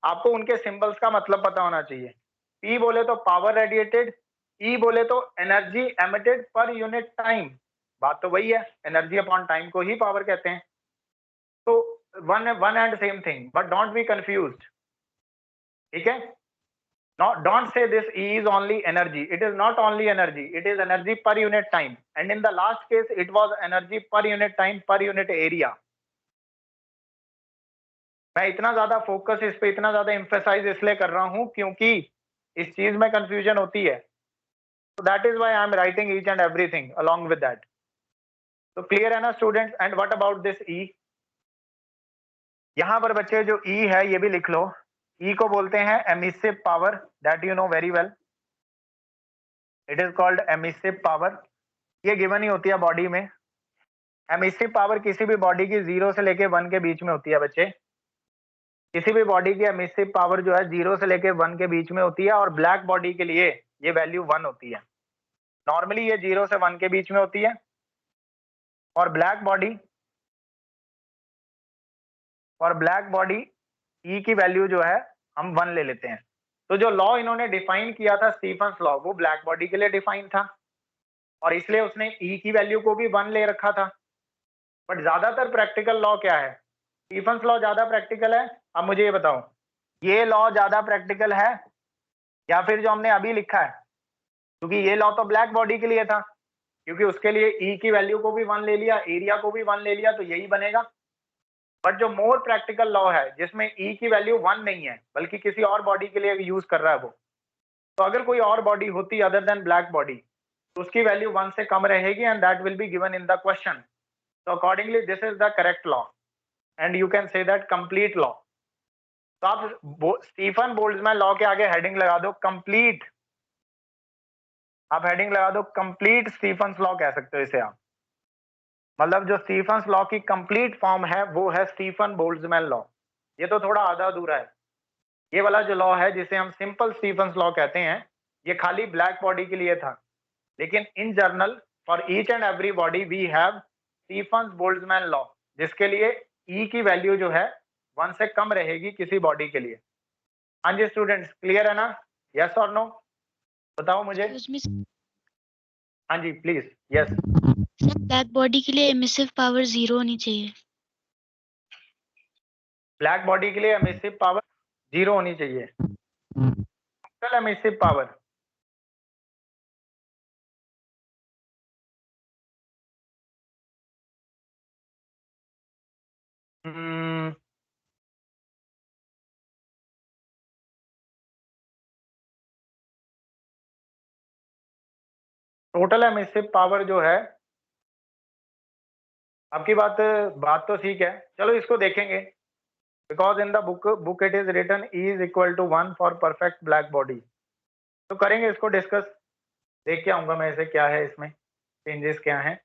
आपको उनके सिंबल्स का मतलब पता होना चाहिए। P बोले तो पावर रेडिएटेड, E बोले तो energy emitted per unit time. बात तो वही है, एनर्जी अपॉन टाइम को ही पावर कहते हैं। तो one and same thing, but don't be confused. ठीक है? Don't say this E is only energy. It is not only energy. It is energy per unit time. And in the last case, it was energy per unit time per unit area. मैं इतना ज्यादा focus इस पे, इतना ज्यादा emphasise इसलिए कर रहा हूं क्योंकि इस चीज में कंफ्यूजन होती है। So that is why I am writing each and everything along with that. तो क्लियर है ना students? And what about this E? यहां पर बच्चे जो E है ये भी लिख लो। E को बोलते हैं emissive power, that you know very well. It is called emissive power. ये गिवन ही होती है बॉडी में। एमिसिव पावर किसी भी बॉडी की 0 से लेके 1 के बीच में होती है बच्चे। किसी भी बॉडी की एमिसिव पावर जो है 0 से लेके 1 के बीच में होती है, और ब्लैक बॉडी के लिए ये वैल्यू 1 होती है। नॉर्मली ये 0 से 1 के बीच में होती है, और ब्लैक बॉडी E की वैल्यू जो है हम 1 ले लेते हैं। तो जो लॉ इन्होंने डिफाइन किया था स्टीफन्स लॉ, वो ब्लैक बॉडी के लिए डिफाइन था, और इसलिए उसने E की वैल्यू को भी 1 ले रखा था। बट ज्यादातर प्रैक्टिकल लॉ क्या है? स्टीफन्स लॉ ज्यादा प्रैक्टिकल है? अब मुझे ये बताओ, ये लॉ ज्यादा प्रैक्टिकल है या फिर जो हमने अभी लिखा है? क्योंकि ये लॉ तो ब्लैक बॉडी के लिए था, क्योंकि उसके लिए E की वैल्यू को भी 1 ले लिया, एरिया को भी 1 ले लिया, तो यही बनेगा। बट जो मोर प्रैक्टिकल लॉ है जिसमें E की वैल्यू 1 नहीं है बल्कि किसी और बॉडी के लिए यूज कर रहा है वो, तो अगर कोई और बॉडी होती अदर देन ब्लैक बॉडी तो उसकी वैल्यू 1 से कम रहेगी, and that will be given in the question. So accordingly this is the correct law and you can say that complete law. तो आप स्टीफन बोल्ट्जमैन लॉ के आगे heading लगा दो कंप्लीट। आप हेडिंग लगा दो कंप्लीट स्टीफन्स लॉ कह सकते हो इसे आप। मतलब जो स्टीफन्स लॉ की कंप्लीट फॉर्म है वो है स्टीफन बोल्ट्जमैन लॉ। ये तो थोड़ा आधा अधूरा है। ये वाला जो लॉ है जिसे हम सिंपल स्टीफन्स लॉ कहते हैं, ये खाली ब्लैक बॉडी के लिए था, लेकिन in general for each and every body we have Stefan Boltzmann law, जिसके लिए ई की वैल्यू जो है 1 से कम रहेगी किसी बॉडी के लिए। हाँ जी स्टूडेंट्स, क्लियर है ना? यस और नो? बताओ मुझे। Excuse me, हाँ जी please. Yes. Sir black body के लिए एमिसिव पावर 0 होनी चाहिए। ब्लैक बॉडी के लिए एमिसिव पावर 0 होनी चाहिए। Total emissive power total emissive power जो है, आपकी बात बात तो ठीक है, चलो इसको देखेंगे। Because in the book it is written E is equal to 1 for perfect black body. तो करेंगे इसको डिस्कस, देख के आऊंगा मैं इसे क्या है, इसमें चेंजेस क्या हैं।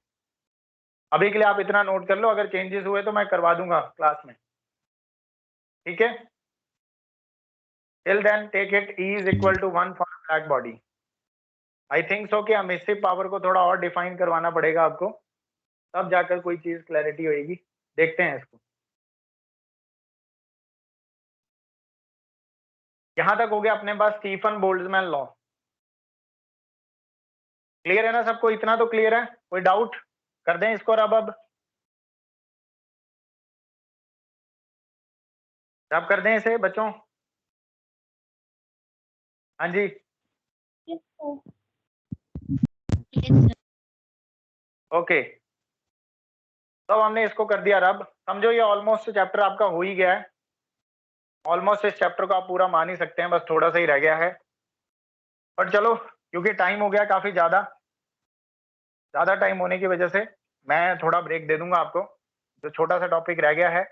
अभी के लिए आप इतना नोट कर लो, अगर चेंजेस हुए तो मैं करवा दूंगा क्लास में, ठीक है? Till then take it E is equal to 1 for black body. I think so कि एमिसिव पावर को थोड़ा और डिफाइन करवाना पड़ेगा आपको, तब जाकर कोई चीज क्लैरिटी होगी। देखते हैं इसको। यहां तक हो गया अपने पास स्टीफन बोल्ट्जमैन लॉ। क्लियर है ना सबको? इतना तो क्लियर है? कोई डाउट? कर दें इसको रब रब कर दें इसे बच्चों? हाँ जी। Yes, sir. Yes, sir. Okay, तो हमने इसको कर दिया रब। समझो ये ऑलमोस्ट चैप्टर आपका हो ही गया है। ऑलमोस्ट इस चैप्टर को आप पूरा मान ही सकते हैं, बस थोड़ा सा ही रह गया है। पर चलो, क्योंकि टाइम हो गया काफी ज्यादा टाइम होने की वजह से मैं थोड़ा ब्रेक दे दूंगा आपको। जो छोटा सा टॉपिक रह गया है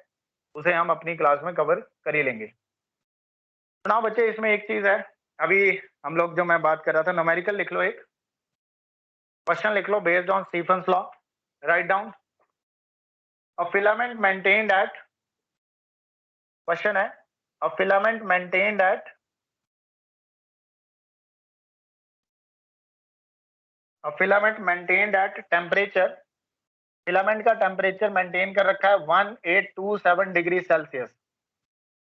उसे हम अपनी क्लास में कवर कर ही लेंगे। सुनाओ बच्चे, इसमें एक चीज है, अभी हम लोग जो मैं बात कर रहा था, न्यूमेरिकल लिख लो, एक क्वेश्चन लिख लो based on Stefan's law. Write down a filament maintained at, question है, a filament maintained at filament maintained at temperature, filament का टेम्परेचर मेंटेन कर रखा है 1827 degree Celsius.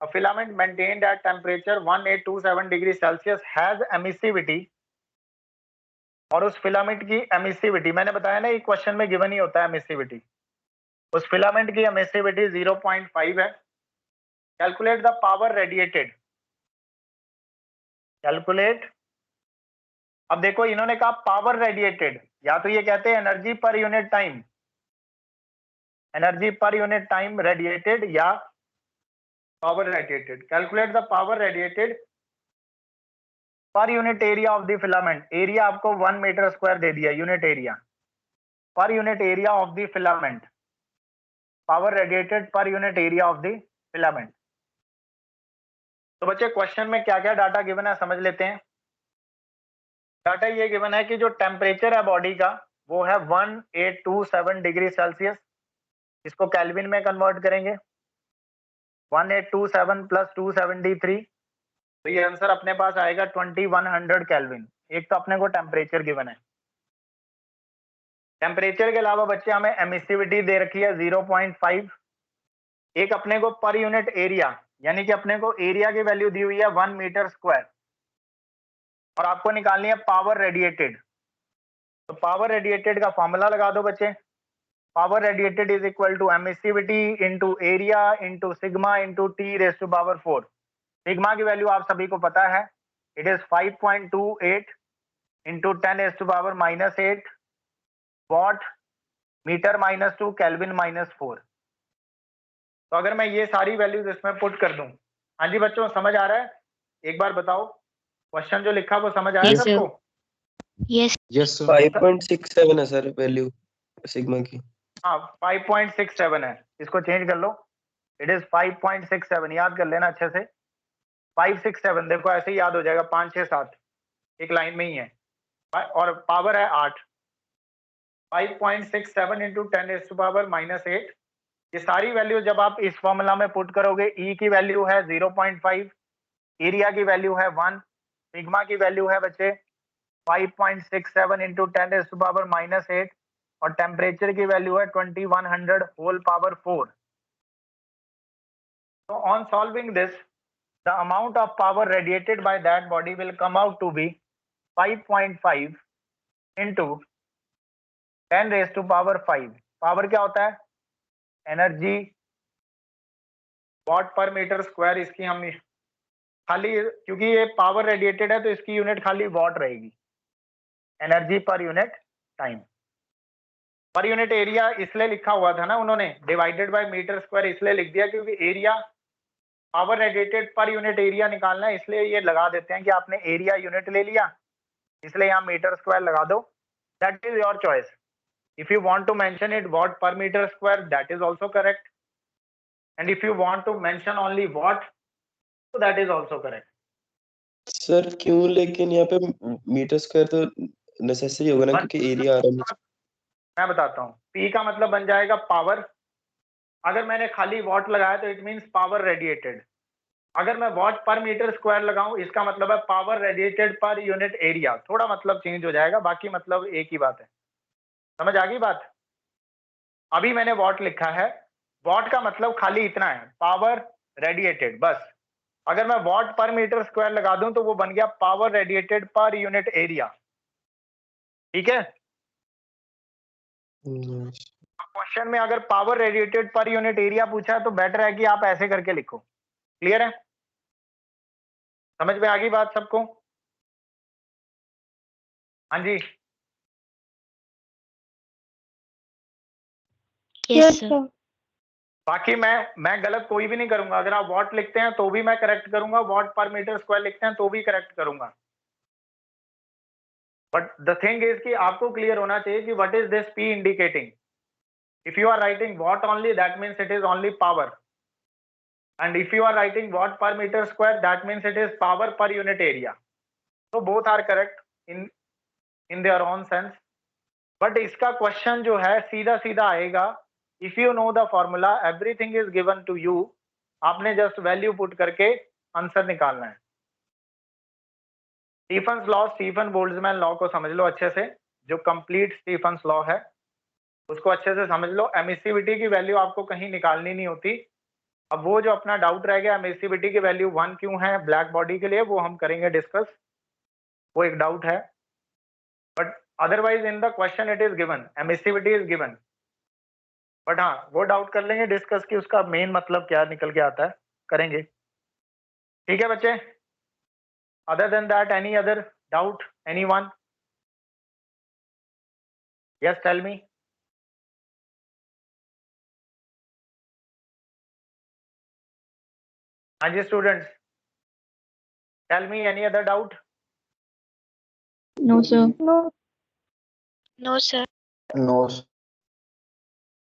A filament maintained at temperature 1827 degree Celsius has emissivity, और उस filament की emissivity मैंने बताया ना, एक क्वेश्चन में गिवन ही होता है एमिसिविटी। उस फिलामेंट की एमिसिविटी 0.5 है। Calculate the power radiated, calculate. अब देखो इन्होंने कहा पावर रेडिएटेड, या तो ये कहते हैं energy per unit time, energy per unit time radiated, या power radiated. Calculate the power radiated per unit area of the filament. Area आपको 1 मीटर स्क्वायर दे दिया, यूनिट एरिया, पर unit area of the filament, power radiated per unit area of the filament. तो बच्चे question में क्या क्या data given है समझ लेते हैं। डाटा ये गिवन है कि जो टेम्परेचर है बॉडी का वो है 1827 डिग्री सेल्सियस। इसको केल्विन में कन्वर्ट करेंगे, 1827 प्लस 273, तो ये आंसर अपने पास आएगा 2100 केल्विन। एक तो अपने को टेम्परेचर गिवन है। टेम्परेचर के अलावा बच्चे हमें एमिसिविटी दे रखी है 0.5। एक अपने को पर यूनिट एरिया, यानी कि अपने को एरिया की वैल्यू दी हुई है 1 मीटर स्क्वायर, और आपको निकालनी है पावर रेडिएटेड। तो पावर रेडिएटेड का फॉर्मूला लगा दो बच्चे। Power radiated is equal to emissivity into area into sigma into T raise to power 4। Sigma की वैल्यू आप सभी को पता है, it is 5.28 into 10⁻⁻8 watt metre -2 kelvin -4। तो अगर मैं ये सारी वैल्यूज इसमें पुट कर दूं, हाँ जी बच्चों समझ आ रहा है? एक बार बताओ, क्वेश्चन जो लिखा वो समझ आया Yes, sir. सबको? Yes. Yes, sir. 5.67 है सर वैल्यू सिग्मा की। हाँ 5.67 है, इसको चेंज कर लो, इट इज 5.67, याद कर लेना अच्छे से। 567 देखो ऐसे ही याद हो जाएगा, 5 6 7 एक लाइन में ही है, और पावर है 8। 5.67 इंटू 10⁻⁻8। ये सारी वैल्यू जब आप इस फॉर्मूला में पुट करोगे, ई की वैल्यू है 0.5, एरिया की वैल्यू है 1, सिग्मा की वैल्यू है बच्चे 5.67 इंटू 10⁻⁻8, और टेम्परेचर की वैल्यू है 2100 whole power 4. So on solving this, the amount of power radiated by that body will come out to be 5.5 into 10 raised to power 5. Power क्या होता है? Energy what per metre square. इसकी हम खाली, क्योंकि ये पावर रेडिएटेड है तो इसकी यूनिट खाली वॉट रहेगी. Energy per unit time. Per unit area इसलिए लिखा हुआ था ना उन्होंने, डिवाइडेड बाय मीटर स्क्वायर इसलिए लिख दिया क्योंकि area power radiated per unit area निकालना है, इसलिए ये लगा देते हैं कि आपने एरिया यूनिट ले लिया इसलिए यहाँ मीटर स्क्वायर लगा दो. That is your choice. If you want to mention it watt per meter square, that is also correct. And if you want to mention only watt, so that is also correct. Sir क्यों, लेकिन यहाँ पे metre square तो necessary होगा ना, क्योंकि area आ रहा है. मैं बताता हूँ. P का मतलब बन जाएगा पावर. अगर मैंने खाली वॉट लगाया तो इट मीन्स पावर रेडिएटेड. अगर मैं वॉट पर मीटर स्क्वायर लगाऊं इसका मतलब है power radiated per unit area. थोड़ा मतलब चेंज हो जाएगा, बाकी मतलब एक ही बात है. समझ आ गई बात? अभी मैंने वॉट लिखा है, वॉट का मतलब खाली इतना है, पावर रेडिएटेड, बस. अगर मैं वॉट पर मीटर स्क्वायर लगा दूं तो वो बन गया power radiated per unit area. ठीक है? क्वेश्चन में अगर power radiated per unit area पूछा है तो बेटर है कि आप ऐसे करके लिखो. क्लियर है? समझ में आ गई बात सबको? हाँ जी. Yes, sir. बाकी मैं गलत कोई भी नहीं करूंगा. अगर आप वॉट लिखते हैं तो भी मैं करेक्ट करूंगा, वॉट पर मीटर स्क्वायर लिखते हैं तो भी करेक्ट करूंगा. बट द थिंग इज कि आपको क्लियर होना चाहिए कि what is this P indicating. If you are writing watt only that means it is only power, and if you are writing watt per metre square that means it is power per unit area. तो both are correct in their own sense. But इसका question जो है सीधा सीधा आएगा. If you know the formula, everything is given to you. आपने just value put करके answer निकालना है. Stefan's law, Stefan Boltzmann law को समझ लो अच्छे से. जो कंप्लीट स्टीफन्स लॉ है उसको अच्छे से समझ लो. एमिसिविटी की वैल्यू आपको कहीं निकालनी नहीं होती. अब वो जो अपना डाउट रह गया एमिसिविटी की वैल्यू 1 क्यों है ब्लैक बॉडी के लिए, वो हम करेंगे डिस्कस. वो एक डाउट है. But otherwise in the question it is given, emissivity is given. But हाँ, वो डाउट कर लेंगे डिस्कस की उसका मेन मतलब क्या निकल के आता है, करेंगे. ठीक है बच्चे? Other than that any other doubt, anyone? Yes, tell me. हाँ जी students, tell me any other doubt. No, sir. No. No, sir. No.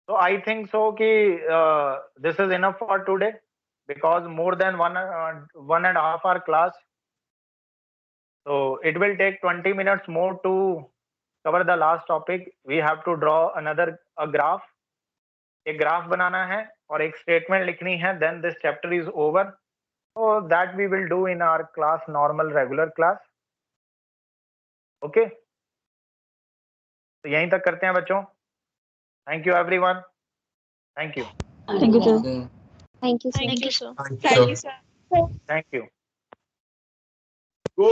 So I think so कि this is enough for today because more than one and a half hour class. So it will take 20 minutes more to cover the last topic. We have to draw a graph. एक graph बनाना है और एक statement लिखनी है. Then this chapter is over. So that we will do in our class, normal regular class. Okay? तो यहीं तक करते हैं बच्चों. Thank you everyone. Thank you. Thank you, sir. Thank you, sir. Thank you, sir. Thank you, sir. Thank you. Go.